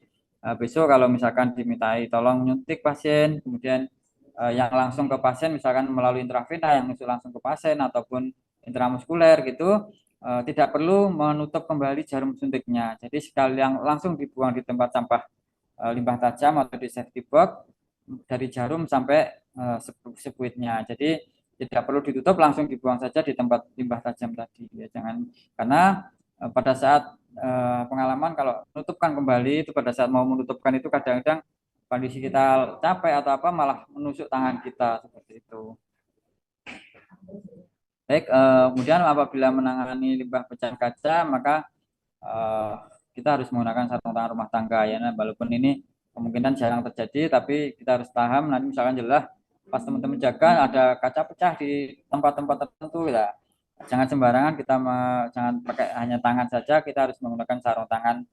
besok kalau misalkan dimintai tolong nyuntik pasien, kemudian yang langsung ke pasien misalkan melalui intravena yang masuk langsung ke pasien ataupun intramuskuler gitu, tidak perlu menutup kembali jarum suntiknya. Jadi sekali yang langsung dibuang di tempat sampah limbah tajam atau di safety box dari jarum sampai sepuitnya. Jadi tidak perlu ditutup, langsung dibuang saja di tempat limbah tajam tadi ya. Jangan, karena pada saat pengalaman kalau menutupkan kembali itu pada saat mau menutupkan itu kadang-kadang kondisi kita capek atau apa malah menusuk tangan kita seperti itu. Baik, kemudian apabila menangani limbah pecahan kaca maka kita harus menggunakan sarung tangan rumah tangga ya. Nah, walaupun ini kemungkinan jarang terjadi tapi kita harus paham nanti misalkan jelas pas teman-teman jaga ada kaca pecah di tempat-tempat tertentu ya. Jangan sembarangan kita jangan pakai hanya tangan saja, kita harus menggunakan sarung tangan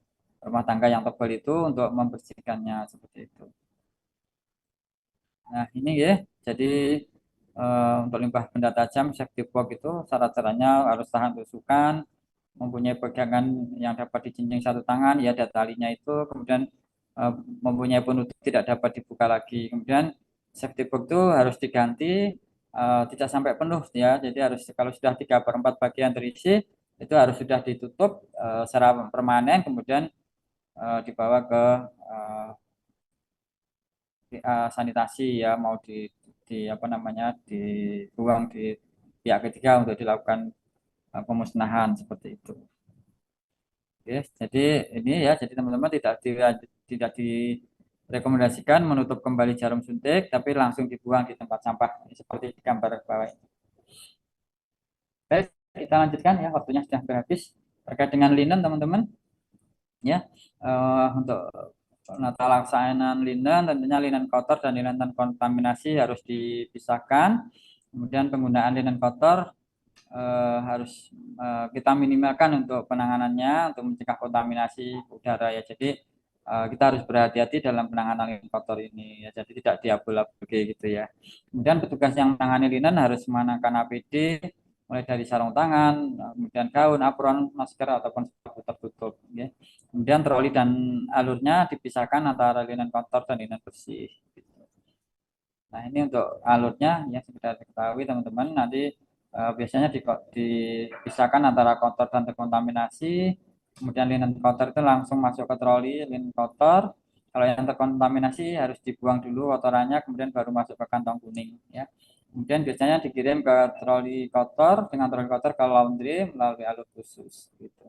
rumah tangga yang tebal itu untuk membersihkannya seperti itu. Nah, ini ya. Jadi untuk limbah benda tajam safety box itu syarat-syaratnya harus tahan tusukan, mempunyai pegangan yang dapat dijinjing satu tangan, ya ada talinya itu, kemudian eh, mempunyai penutup tidak dapat dibuka lagi. Kemudian safety box itu harus diganti tidak sampai penuh ya. Jadi harus kalau sudah 3/4 bagian terisi itu harus sudah ditutup secara permanen, kemudian dibawa ke eh, sanitasi ya, mau di apa namanya dibuang di pihak ketiga untuk dilakukan pemusnahan seperti itu. Oke, jadi ini ya, jadi teman-teman tidak direkomendasikan menutup kembali jarum suntik, tapi langsung dibuang di tempat sampah seperti di gambar bawah ini. Baik, kita lanjutkan ya, waktunya sudah habis terkait dengan linen teman-teman ya. Untuk penata laksanaan linen, tentunya linen kotor dan linen kontaminasi harus dipisahkan. Kemudian penggunaan linen kotor harus kita minimalkan untuk penanganannya untuk mencegah kontaminasi udara ya. Jadi kita harus berhati-hati dalam penanganan linen kotor ini ya. Jadi tidak diabul-abul gitu ya. Kemudian petugas yang menangani linen harus mengenakan APD mulai dari sarung tangan, kemudian gaun, apron, masker ataupun sepatu tertutup ya. Kemudian troli dan alurnya dipisahkan antara linen kotor dan linen bersih. Nah, ini untuk alurnya ya sudah diketahui teman-teman. Nanti biasanya dipisahkan antara kotor dan terkontaminasi. Kemudian linen kotor itu langsung masuk ke troli linen kotor. Kalau yang terkontaminasi harus dibuang dulu kotorannya, kemudian baru masuk ke kantong kuning ya. Kemudian biasanya dikirim ke troli kotor dengan troli kotor ke laundry melalui alur khusus gitu.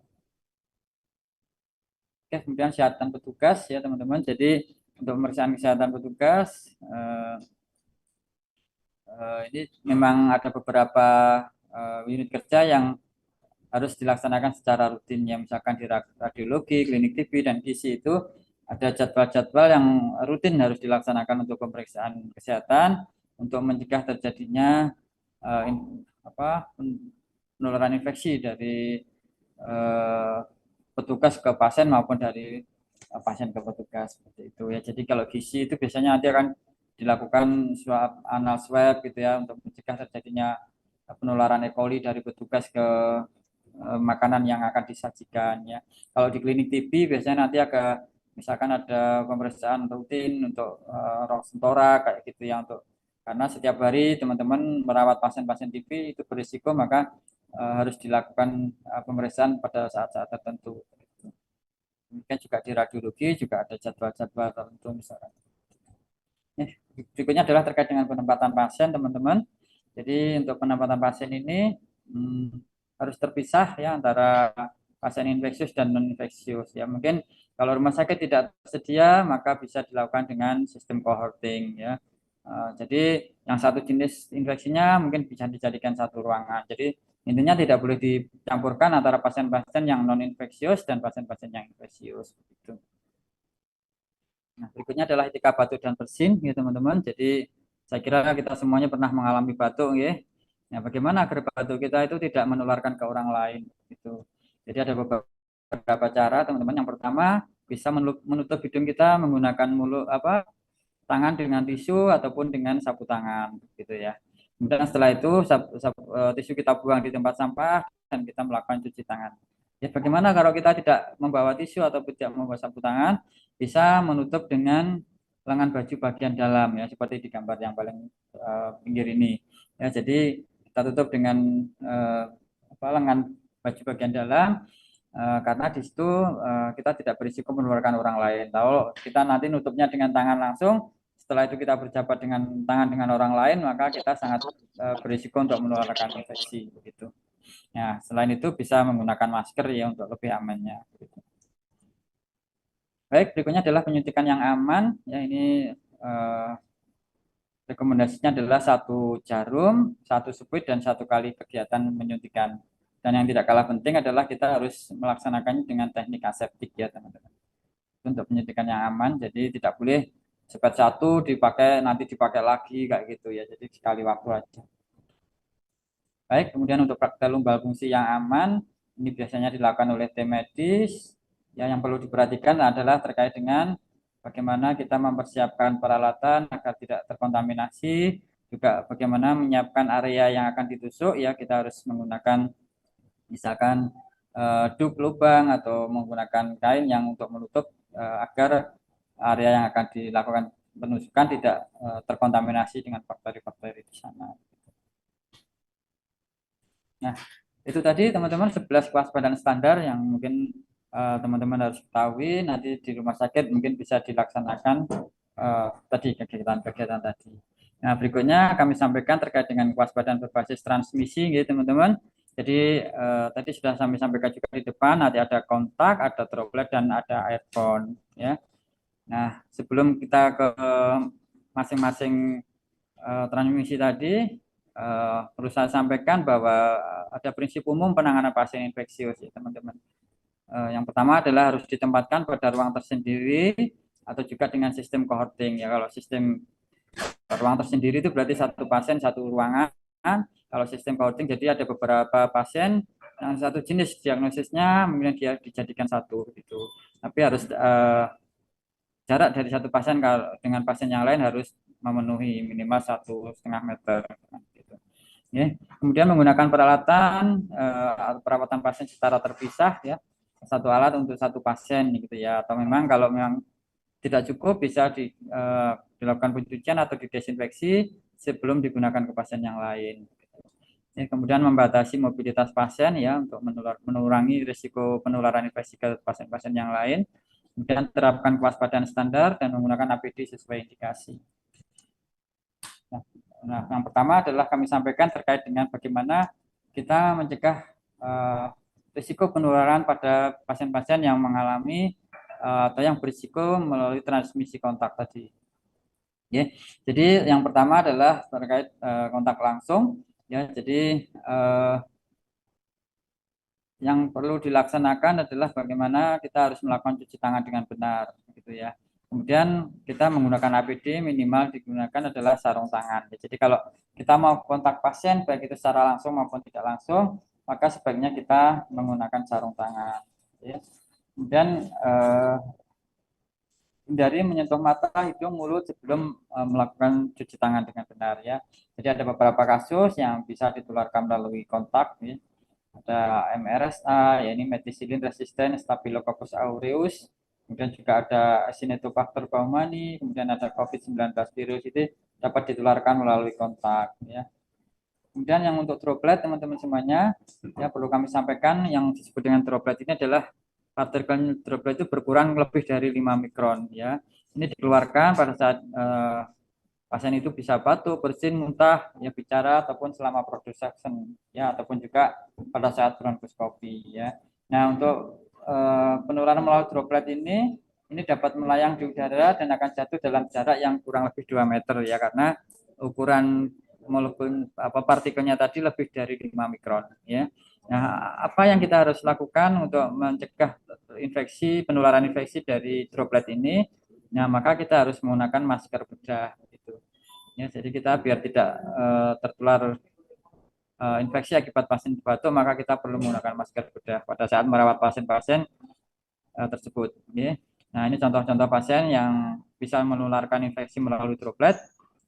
Oke, kemudian kesehatan petugas ya teman-teman. Jadi untuk pemeriksaan kesehatan petugas ini memang ada beberapa unit kerja yang harus dilaksanakan secara rutin ya, misalkan di radiologi, klinik TB dan gizi itu ada jadwal-jadwal yang rutin harus dilaksanakan untuk pemeriksaan kesehatan untuk mencegah terjadinya penularan infeksi dari uh, petugas ke pasien maupun dari pasien ke petugas seperti itu ya. Jadi kalau gizi itu biasanya nanti akan dilakukan swab anal swab gitu ya untuk mencegah terjadinya penularan E. coli dari petugas ke makanan yang akan disajikan ya. Kalau di klinik TB biasanya nanti misalkan ada pemeriksaan rutin untuk rong sentora kayak gitu ya, untuk karena setiap hari teman-teman merawat pasien-pasien TB itu berisiko, maka harus dilakukan pemeriksaan pada saat-saat tertentu. Kemudian juga di radiologi juga ada jadwal-jadwal tertentu misalkan. Berikutnya adalah terkait dengan penempatan pasien teman-teman. Jadi untuk penempatan pasien ini harus terpisah ya antara pasien infeksius dan non infeksius ya. Mungkin kalau rumah sakit tidak tersedia maka bisa dilakukan dengan sistem cohorting ya. Jadi yang satu jenis infeksinya mungkin bisa dijadikan satu ruangan. Jadi intinya tidak boleh dicampurkan antara pasien-pasien yang non infeksius dan pasien-pasien yang infeksius gitu. Nah, berikutnya adalah etika batuk dan bersin ya teman-teman. Jadi saya kira kita semuanya pernah mengalami batuk ya. Nah, bagaimana agar batuk kita itu tidak menularkan ke orang lain gitu. Jadi ada beberapa cara teman-teman. Yang pertama bisa menutup hidung kita menggunakan tangan dengan tisu ataupun dengan sapu tangan gitu ya. Kemudian setelah itu tisu kita buang di tempat sampah dan kita melakukan cuci tangan. Ya, bagaimana kalau kita tidak membawa tisu atau tidak membawa sapu tangan? Bisa menutup dengan lengan baju bagian dalam ya, seperti di gambar yang paling pinggir ini. Ya, jadi kita tutup dengan lengan baju bagian dalam karena di situ kita tidak berisiko menularkan orang lain. Kalau kita nanti nutupnya dengan tangan langsung, setelah itu kita berjabat dengan tangan dengan orang lain, maka kita sangat berisiko untuk menularkan infeksi begitu. Nah, selain itu bisa menggunakan masker ya untuk lebih amannya. Begitu. Baik, berikutnya adalah penyuntikan yang aman. Ya, ini rekomendasinya adalah 1 jarum, 1 speed dan 1 kali kegiatan menyuntikan. Dan yang tidak kalah penting adalah kita harus melaksanakannya dengan teknik aseptik ya teman-teman. Untuk penyuntikan yang aman, jadi tidak boleh cepat 1 dipakai nanti dipakai lagi kayak gitu ya. Jadi sekali waktu aja. Baik, kemudian untuk praktek lumbal fungsi yang aman, ini biasanya dilakukan oleh tim medis. Ya, yang perlu diperhatikan adalah terkait dengan bagaimana kita mempersiapkan peralatan agar tidak terkontaminasi, juga bagaimana menyiapkan area yang akan ditusuk ya, kita harus menggunakan misalkan duk lubang atau menggunakan kain yang untuk menutup agar area yang akan dilakukan penusukan tidak terkontaminasi dengan bakteri-bakteri di sana. Nah, itu tadi teman-teman 11 kewaspadaan standar yang mungkin teman-teman harus ketahui, nanti di rumah sakit mungkin bisa dilaksanakan tadi kegiatan-kegiatan tadi. Nah, berikutnya kami sampaikan terkait dengan kewaspadaan berbasis transmisi gitu teman-teman. Jadi tadi sudah kami sampaikan juga di depan, nanti ada kontak, ada droplet, dan ada airborne ya. Nah, sebelum kita ke masing-masing transmisi tadi, perlu saya sampaikan bahwa ada prinsip umum penanganan pasien infeksius ya teman-teman. Yang pertama adalah harus ditempatkan pada ruang tersendiri atau juga dengan sistem cohorting ya. Kalau sistem ruang tersendiri itu berarti satu pasien satu ruangan. Kalau sistem cohorting jadi ada beberapa pasien yang satu jenis diagnosisnya kemudian dia dijadikan satu gitu. Tapi harus jarak dari satu pasien dengan pasien yang lain harus memenuhi minimal 1,5 meter gitu. Ya. Kemudian menggunakan peralatan perawatan pasien secara terpisah ya, satu alat untuk satu pasien gitu ya, atau memang kalau memang tidak cukup bisa dilakukan pencucian atau didesinfeksi sebelum digunakan ke pasien yang lain. Ya, kemudian membatasi mobilitas pasien ya untuk mengurangi risiko penularan infeksi ke pasien-pasien yang lain. Kemudian terapkan kewaspadaan standar dan menggunakan APD sesuai indikasi. Nah, yang pertama adalah kami sampaikan terkait dengan bagaimana kita mencegah risiko penularan pada pasien-pasien yang mengalami atau yang berisiko melalui transmisi kontak tadi. Ya, jadi yang pertama adalah terkait kontak langsung. Ya, jadi yang perlu dilaksanakan adalah bagaimana kita harus melakukan cuci tangan dengan benar, gitu ya. Kemudian kita menggunakan APD minimal digunakan adalah sarung tangan. Jadi kalau kita mau kontak pasien baik itu secara langsung maupun tidak langsung, maka sebaiknya kita menggunakan sarung tangan. Ya. Kemudian hindari menyentuh mata, hidung, mulut sebelum melakukan cuci tangan dengan benar ya. Jadi ada beberapa kasus yang bisa ditularkan melalui kontak. Ya. Ada MRSA, ya ini methicillin resistant Staphylococcus aureus, kemudian juga ada Acinetobacter baumannii, kemudian ada COVID-19 virus itu dapat ditularkan melalui kontak ya. Kemudian yang untuk droplet teman-teman semuanya ya perlu kami sampaikan yang disebut dengan droplet ini adalah partikel droplet itu berkurang lebih dari 5 mikron ya. Ini dikeluarkan pada saat pasien itu bisa batuk, bersin, muntah, ya bicara ataupun selama production ya ataupun juga pada saat bronkoskopi ya. Nah, untuk penularan melalui droplet ini dapat melayang di udara dan akan jatuh dalam jarak yang kurang lebih 2 meter ya karena ukuran molekul partikelnya tadi lebih dari 5 mikron ya. Nah, apa yang kita harus lakukan untuk mencegah penularan infeksi dari droplet ini? Nah, maka kita harus menggunakan masker bedah gitu. Ya, jadi kita biar tidak tertular infeksi akibat pasien batuk, maka kita perlu menggunakan masker bedah pada saat merawat pasien-pasien tersebut. Ya. Nah, ini contoh-contoh pasien yang bisa menularkan infeksi melalui droplet.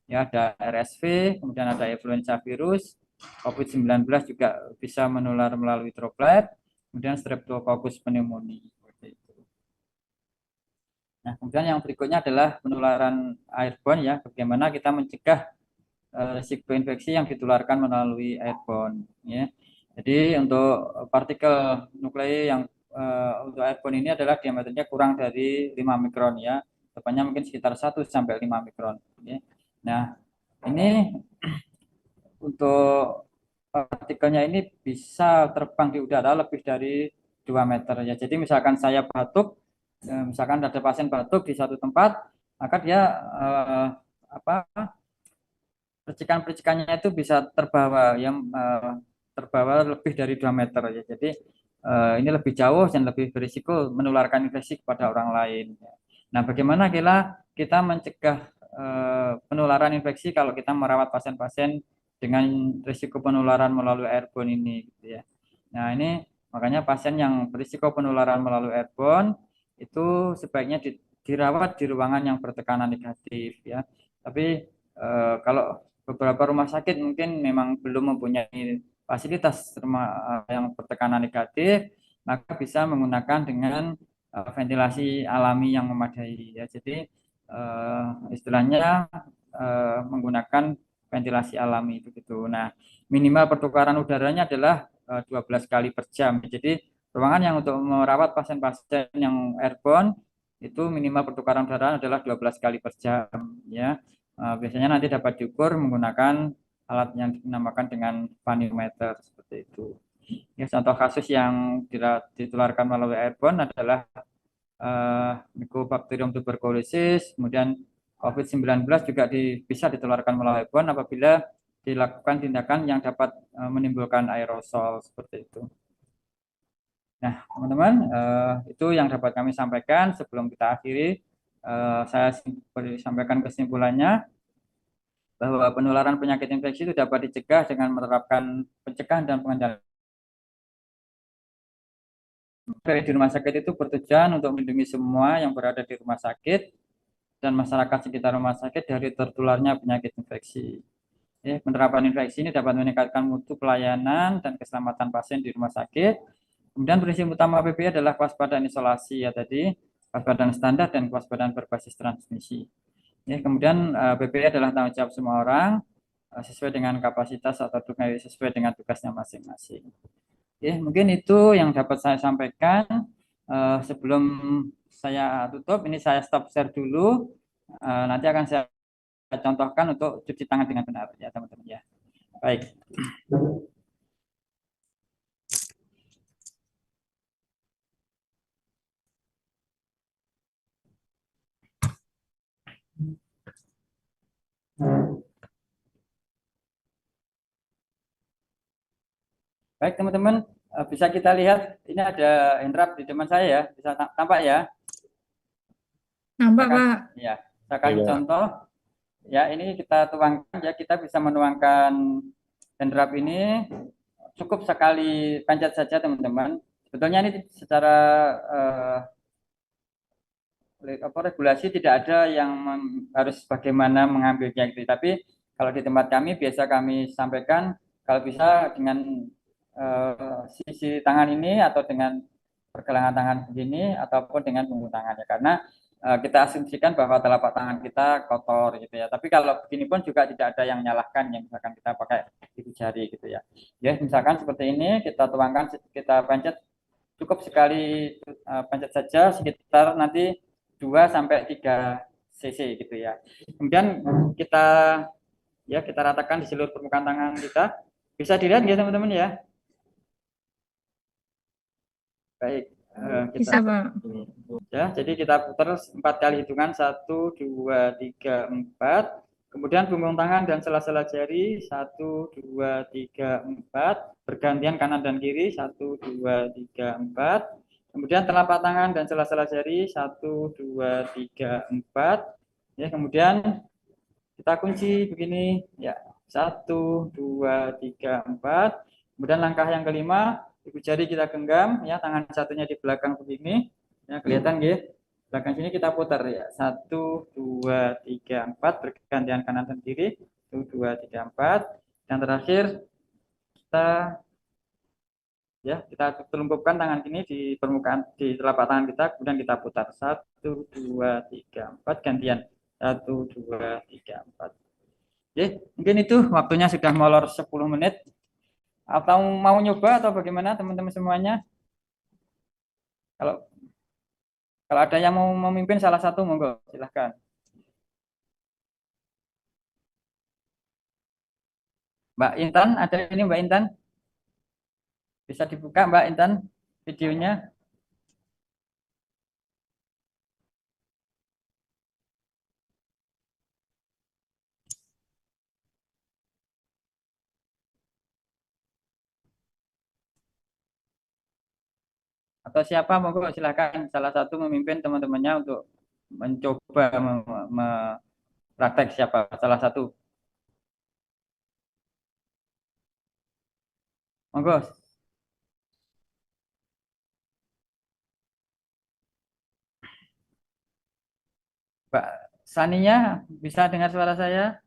Ya, ada RSV, kemudian ada influenza virus, COVID-19 juga bisa menular melalui droplet, kemudian Streptococcus pneumoniae. Nah, kemudian yang berikutnya adalah penularan airborne ya, bagaimana kita mencegah risiko infeksi yang ditularkan melalui airborne ya. Jadi untuk partikel nuklei yang untuk airborne ini adalah diameternya kurang dari 5 mikron ya. Tepatnya mungkin sekitar 1 sampai 5 mikron ya. Nah, ini untuk partikelnya ini bisa terbang di udara lebih dari 2 meter ya. Jadi misalkan saya batuk, misalkan ada pasien batuk di satu tempat, maka dia percikan-percikannya itu bisa terbawa terbawa lebih dari 2 meter ya. Jadi ini lebih jauh dan lebih berisiko menularkan infeksi kepada orang lain. Nah, bagaimana kita mencegah penularan infeksi kalau kita merawat pasien-pasien dengan risiko penularan melalui airborne ini gitu ya. Nah, ini makanya pasien yang berisiko penularan melalui airborne itu sebaiknya dirawat di ruangan yang bertekanan negatif ya. Tapi kalau beberapa rumah sakit mungkin memang belum mempunyai fasilitas yang bertekanan negatif, maka bisa menggunakan dengan ventilasi alami yang memadai ya. Jadi istilahnya menggunakan ventilasi alami itu gitu. Nah, minimal pertukaran udaranya adalah 12 kali per jam. Jadi ruangan yang untuk merawat pasien-pasien yang airborne itu minimal pertukaran udara adalah 12 kali per jam ya. Biasanya nanti dapat diukur menggunakan alat yang dinamakan dengan vaniometer seperti itu. Ya, contoh kasus yang ditularkan melalui airborne adalah Mycobacterium tuberculosis, kemudian COVID-19 juga bisa ditularkan melalui airborne apabila dilakukan tindakan yang dapat menimbulkan aerosol seperti itu. Nah, teman-teman, itu yang dapat kami sampaikan. Sebelum kita akhiri, saya sampaikan kesimpulannya bahwa penularan penyakit infeksi itu dapat dicegah dengan menerapkan pencegahan dan pengendalian. Di rumah sakit itu bertujuan untuk melindungi semua yang berada di rumah sakit dan masyarakat sekitar rumah sakit dari tertularnya penyakit infeksi. Penerapan infeksi ini dapat meningkatkan mutu pelayanan dan keselamatan pasien di rumah sakit. Kemudian prinsip utama PPI adalah kewaspadaan isolasi ya tadi, kewaspadaan standar dan kewaspadaan berbasis transmisi. Kemudian PPI adalah tanggung jawab semua orang sesuai dengan kapasitas atau sesuai dengan tugasnya masing-masing. Mungkin itu yang dapat saya sampaikan. Sebelum saya tutup, ini saya stop share dulu. Nanti akan saya contohkan untuk cuci tangan dengan benar ya teman-teman ya. Baik. Baik teman-teman, bisa kita lihat ini ada handwrap di depan saya ya, bisa tampak ya. Nampak, Pak. Ya, saya kasih contoh. Ya, ini kita tuangkan ya, kita bisa menuangkan handwrap ini cukup sekali pencet saja teman-teman. Sebetulnya ini secara regulasi tidak ada yang harus bagaimana mengambilnya gitu. Tapi kalau di tempat kami biasa kami sampaikan kalau bisa dengan sisi tangan ini atau dengan pergelangan tangan begini ataupun dengan punggung tangan ya karena kita asumsikan bahwa telapak tangan kita kotor gitu ya. Tapi kalau begini pun juga tidak ada yang menyalahkan yang misalkan kita pakai ibu jari gitu ya. Ya misalkan seperti ini kita tuangkan kita pencet cukup sekali pencet saja sekitar nanti 2 sampai 3 cc gitu ya. Kemudian kita ratakan di seluruh permukaan tangan kita. Bisa dilihat ya teman-teman ya. Baik, Bisa, Pak. ya, jadi kita putar 4 kali hitungan 1, 2, 3, 4. Kemudian punggung tangan dan sela-sela jari 1, 2, 3, 4. Bergantian kanan dan kiri 1, 2, 3, 4. Kemudian telapak tangan dan sela-sela jari 1, 2, 3, 4. Ya, kemudian kita kunci begini ya 1, 2, 3, 4. Kemudian langkah yang kelima, ibu jari kita genggam ya, tangan satunya di belakang begini ya, kelihatan ya. Belakang sini kita putar ya 1, 2, 3, 4. Bergantian kanan dan kiri 1, 2, 3, 4. Dan terakhir kita telungkupkan tangan ini di permukaan di telapak tangan kita, kemudian kita putar 1, 2, 3, 4. Gantian 1, 2, 3, 4. Mungkin itu waktunya sudah molor 10 menit. Atau mau nyoba atau bagaimana teman-teman semuanya? Kalau kalau ada yang mau memimpin salah satu, monggo silahkan. Mbak Intan, ada ini Mbak Intan? Bisa dibuka Mbak Intan videonya? Atau siapa monggo silahkan salah satu memimpin teman-temannya untuk mencoba praktek siapa salah satu. Monggo. Mbak Sania, bisa dengar suara saya?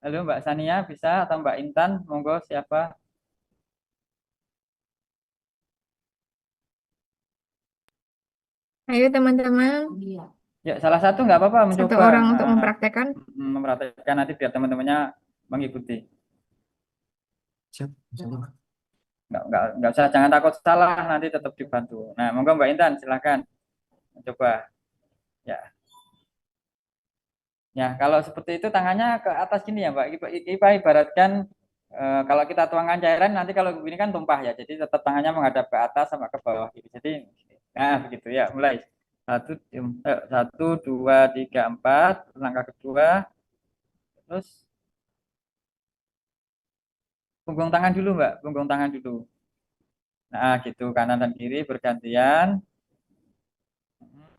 Halo Mbak Sania, bisa? Atau Mbak Intan, monggo siapa? Ayo teman-teman, Ya, salah satu nggak apa-apa satu mencoba orang untuk mempraktekkan. mempraktekkan nanti biar teman-temannya mengikuti. Nggak usah, jangan takut salah, nanti tetap dibantu. Nah, monggo Mbak Intan, silakan coba. Ya, ya kalau seperti itu tangannya ke atas gini ya Mbak. Kita ibaratkan kalau kita tuangkan cairan nanti kalau begini kan tumpah ya. Jadi tetap tangannya menghadap ke atas sama ke bawah gitu. Jadi, nah begitu ya. Mulai satu, dua, tiga, empat. Langkah kedua, terus punggung tangan dulu Mbak, punggung tangan dulu. Nah, gitu kanan dan kiri bergantian.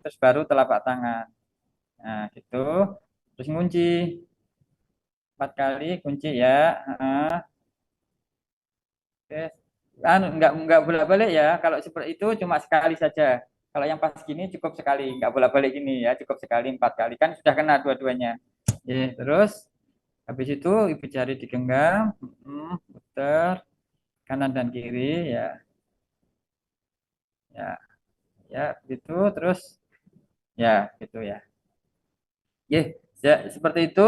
Terus baru telapak tangan. Nah, gitu. Terus ngunci 4 kali kunci ya. Oke. Nggak bolak-balik ya. Kalau seperti itu cuma sekali saja. Kalau yang pas gini cukup sekali, nggak bolak-balik gini ya, cukup sekali 4 kali kan sudah kena dua-duanya. Ya, terus habis itu ibu jari digenggam, putar kanan dan kiri ya, ya, ya, gitu terus ya, gitu ya. Ya, ya seperti itu.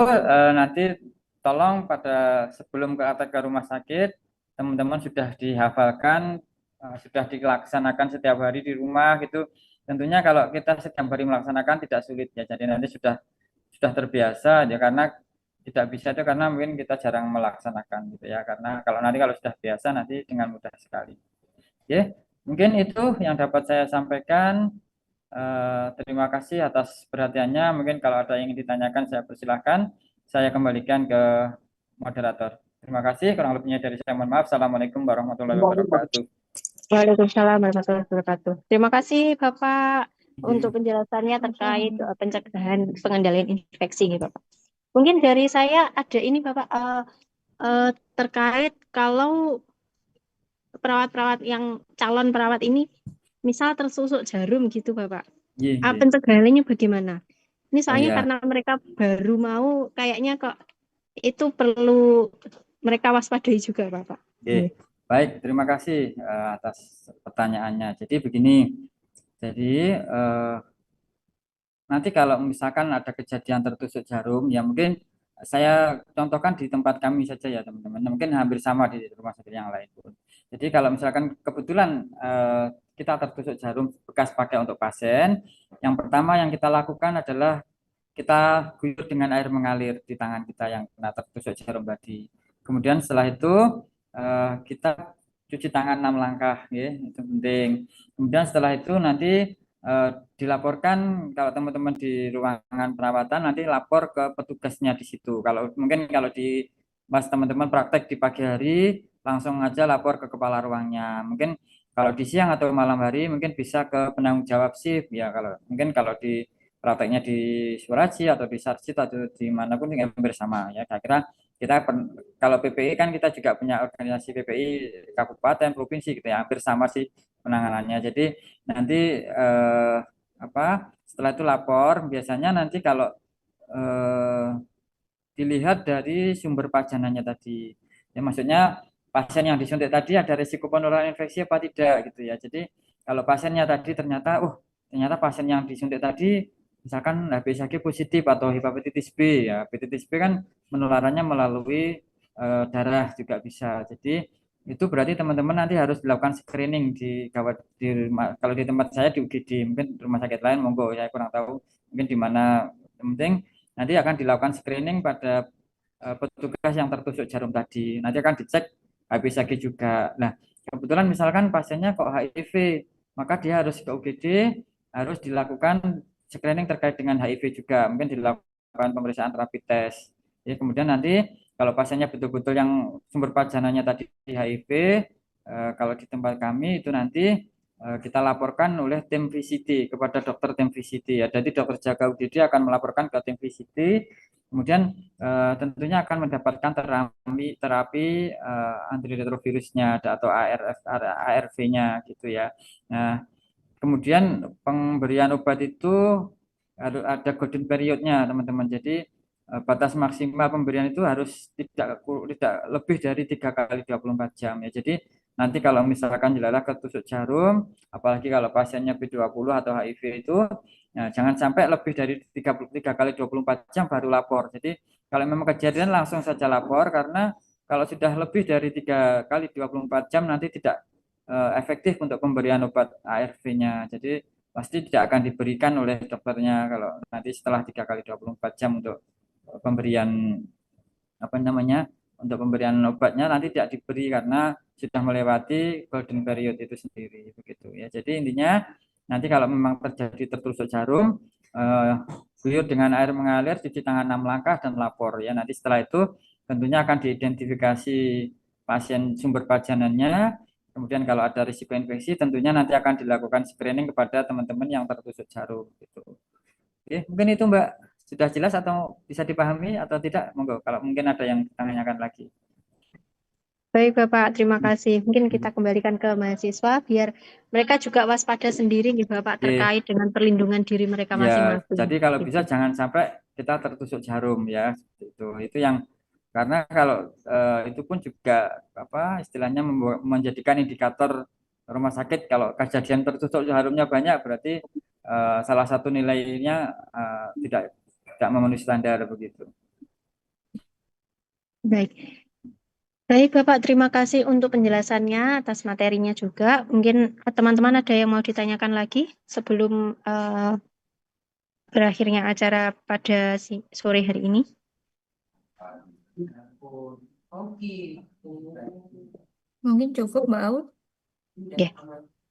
Nanti tolong pada sebelum ke rumah sakit, teman-teman sudah dihafalkan, sudah dilaksanakan setiap hari di rumah gitu. Tentunya kalau kita setiap hari melaksanakan tidak sulit ya. Jadi nanti sudah terbiasa ya karena tidak bisa itu karena mungkin kita jarang melaksanakan gitu ya. Karena kalau sudah biasa nanti dengan mudah sekali. Oke, mungkin itu yang dapat saya sampaikan. Terima kasih atas perhatiannya. Mungkin kalau ada yang ingin ditanyakan, saya persilahkan. Saya kembalikan ke moderator. Terima kasih. Kurang lebihnya dari saya mohon maaf. Assalamualaikum warahmatullahi wabarakatuh. Waalaikumsalam warahmatullahi wabarakatuh. Terima kasih Bapak untuk penjelasannya terkait pencegahan pengendalian infeksi nih Bapak. Mungkin dari saya ada ini Bapak terkait kalau perawat-perawat yang calon perawat ini misal tersusuk jarum gitu Bapak. Iya, iya. Pencegahannya bagaimana? Ini Oh soalnya ya, karena mereka baru mau kayaknya kok itu perlu mereka waspadai juga Bapak. oke. Baik, terima kasih atas pertanyaannya. Jadi begini, jadi nanti kalau misalkan ada kejadian tertusuk jarum, ya mungkin saya contohkan di tempat kami saja ya teman-teman. Mungkin hampir sama di rumah sakit yang lain pun. Jadi kalau misalkan kebetulan kita tertusuk jarum bekas pakai untuk pasien, yang pertama yang kita lakukan adalah kita guyur dengan air mengalir di tangan kita yang kena tertusuk jarum tadi. Kemudian setelah itu kita cuci tangan 6 langkah, ya, itu penting. Kemudian setelah itu nanti dilaporkan kalau teman-teman di ruangan perawatan nanti lapor ke petugasnya di situ. Kalau mungkin kalau di pas teman-teman praktek di pagi hari langsung aja lapor ke kepala ruangnya. Mungkin kalau di siang atau malam hari mungkin bisa ke penanggung jawab shift ya. Kalau mungkin kalau di prakteknya di Suraji atau di Sarjit atau di manapun yang bersama ya. Kira-kira kalau PPI kan kita juga punya organisasi PPI kabupaten provinsi gitu ya, hampir sama sih penanganannya. Jadi nanti setelah itu lapor biasanya nanti kalau eh, dilihat dari sumber pajanannya tadi ya, maksudnya pasien yang disuntik tadi ada risiko penularan infeksi apa tidak gitu ya. Jadi kalau pasiennya tadi ternyata pasien yang disuntik tadi misalkan HBsAg positif atau hepatitis B ya, hepatitis B kan penularannya melalui darah juga bisa. Jadi itu berarti teman-teman nanti harus dilakukan screening kalau di tempat saya di UGD, mungkin rumah sakit lain monggo saya kurang tahu mungkin di mana. Yang penting nanti akan dilakukan screening pada petugas yang tertusuk jarum tadi. Nanti akan dicek HBsAg juga. Nah, kebetulan misalkan pasiennya kok HIV, maka dia harus ke UGD, harus dilakukan screening terkait dengan HIV juga. Mungkin dilakukan pemeriksaan rapid test. Ya, kemudian nanti kalau pasiennya betul-betul yang sumber pajanannya tadi HIV, kalau di tempat kami itu nanti kita laporkan oleh tim VCT kepada dokter tim VCT ya. Jadi dokter jaga UGD akan melaporkan ke tim VCT, kemudian tentunya akan mendapatkan terapi antiretrovirusnya atau ARV-nya gitu ya. Nah, kemudian pemberian obat itu harus ada golden periodnya teman-teman. Jadi batas maksimal pemberian itu harus tidak lebih dari 3 kali 24 jam ya. Jadi nanti kalau misalkan dilalah ketusuk jarum, apalagi kalau pasiennya B20 atau HIV itu, ya, jangan sampai lebih dari 3 kali 24 jam baru lapor. Jadi kalau memang kejadian langsung saja lapor, karena kalau sudah lebih dari 3 kali 24 jam nanti tidak efektif untuk pemberian obat ARV-nya. Jadi pasti tidak akan diberikan oleh dokternya kalau nanti setelah 3 kali 24 jam untuk pemberian apa namanya untuk pemberian obatnya nanti tidak diberi karena sudah melewati golden period itu sendiri begitu ya. Jadi intinya nanti kalau memang terjadi tertusuk jarum, guyur dengan air mengalir, cuci tangan 6 langkah dan lapor ya. Nanti setelah itu tentunya akan diidentifikasi pasien sumber pajanannya. Kemudian kalau ada risiko infeksi tentunya nanti akan dilakukan screening kepada teman-teman yang tertusuk jarum gitu. Oke, mungkin itu Mbak sudah jelas atau bisa dipahami atau tidak? Monggo kalau mungkin ada yang ditanyakan lagi. Baik, Bapak, terima kasih. Mungkin kita kembalikan ke mahasiswa biar mereka juga waspada sendiri nih, Bapak, Oke. terkait dengan perlindungan diri mereka Ya, masing-masing. jadi kalau Gitu. bisa jangan sampai kita tertusuk jarum ya, seperti itu. Itu yang karena kalau itu pun juga apa istilahnya menjadikan indikator rumah sakit kalau kejadian tertusuk jarumnya banyak berarti salah satu nilainya tidak memenuhi standar begitu. Baik. Baik, Bapak, terima kasih untuk penjelasannya atas materinya juga. Mungkin teman-teman ada yang mau ditanyakan lagi sebelum berakhirnya acara pada sore hari ini. Mungkin cukup, Mbak Aul. Ya.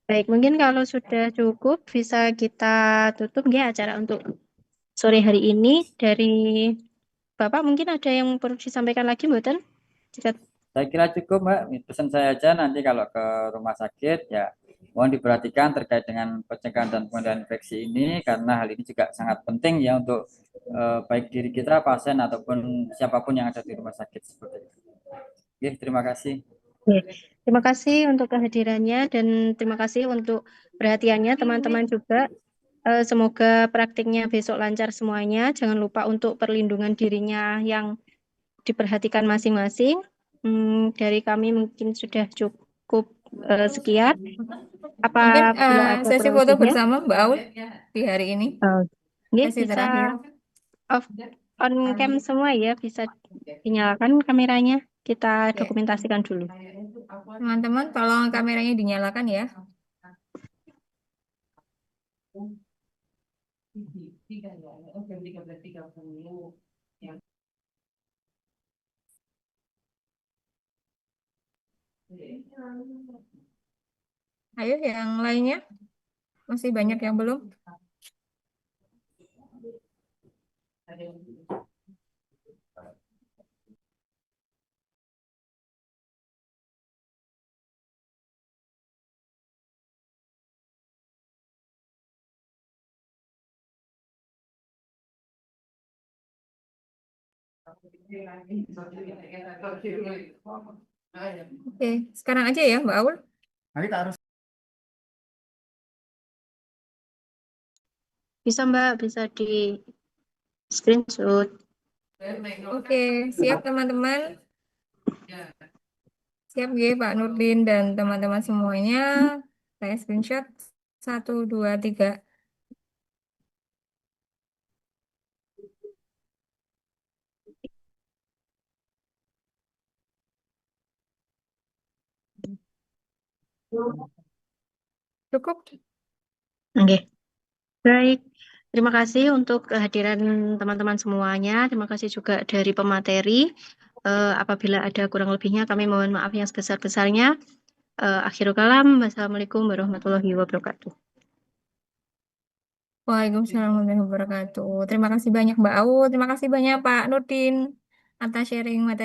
Baik, mungkin kalau sudah cukup bisa kita tutup ya acara untuk sore hari ini. Dari Bapak mungkin ada yang perlu disampaikan lagi, Mboten? Jika Saya kira cukup Mbak, pesan saya aja nanti kalau ke rumah sakit ya mohon diperhatikan terkait dengan pencegahan dan pengendalian infeksi ini karena hal ini juga sangat penting ya untuk baik diri kita, pasien ataupun siapapun yang ada di rumah sakit seperti itu. Oke, terima kasih. Oke, terima kasih untuk kehadirannya dan terima kasih untuk perhatiannya teman-teman juga. Semoga praktiknya besok lancar semuanya. Jangan lupa untuk perlindungan dirinya yang diperhatikan masing-masing. Dari kami mungkin sudah cukup sekian. Mungkin Apabila ada sesi kurang foto lebihnya, bersama Mbak Aul di hari ini, ya, sesi bisa terakhir. off on cam semua ya, bisa dinyalakan kameranya. Kita Oke. dokumentasikan dulu. Teman-teman, tolong kameranya dinyalakan ya. Ayo yang lainnya, masih banyak yang belum. Oke, sekarang aja ya Mbak Aul. Bisa Mbak, bisa di screenshot. Oke, siap teman-teman. Siap ya Pak Nurdin dan teman-teman semuanya. Saya screenshot 1, 2, 3. Cukup? Oke, baik. Terima kasih untuk kehadiran teman-teman semuanya. Terima kasih juga dari pemateri. Apabila ada kurang lebihnya, kami mohon maaf yang sebesar-besarnya. Akhirul kalam. Wassalamualaikum warahmatullahi wabarakatuh. Waalaikumsalam warahmatullahi wabarakatuh. Terima kasih banyak Mbak Aul. Terima kasih banyak Pak Nurdin atas sharing materi.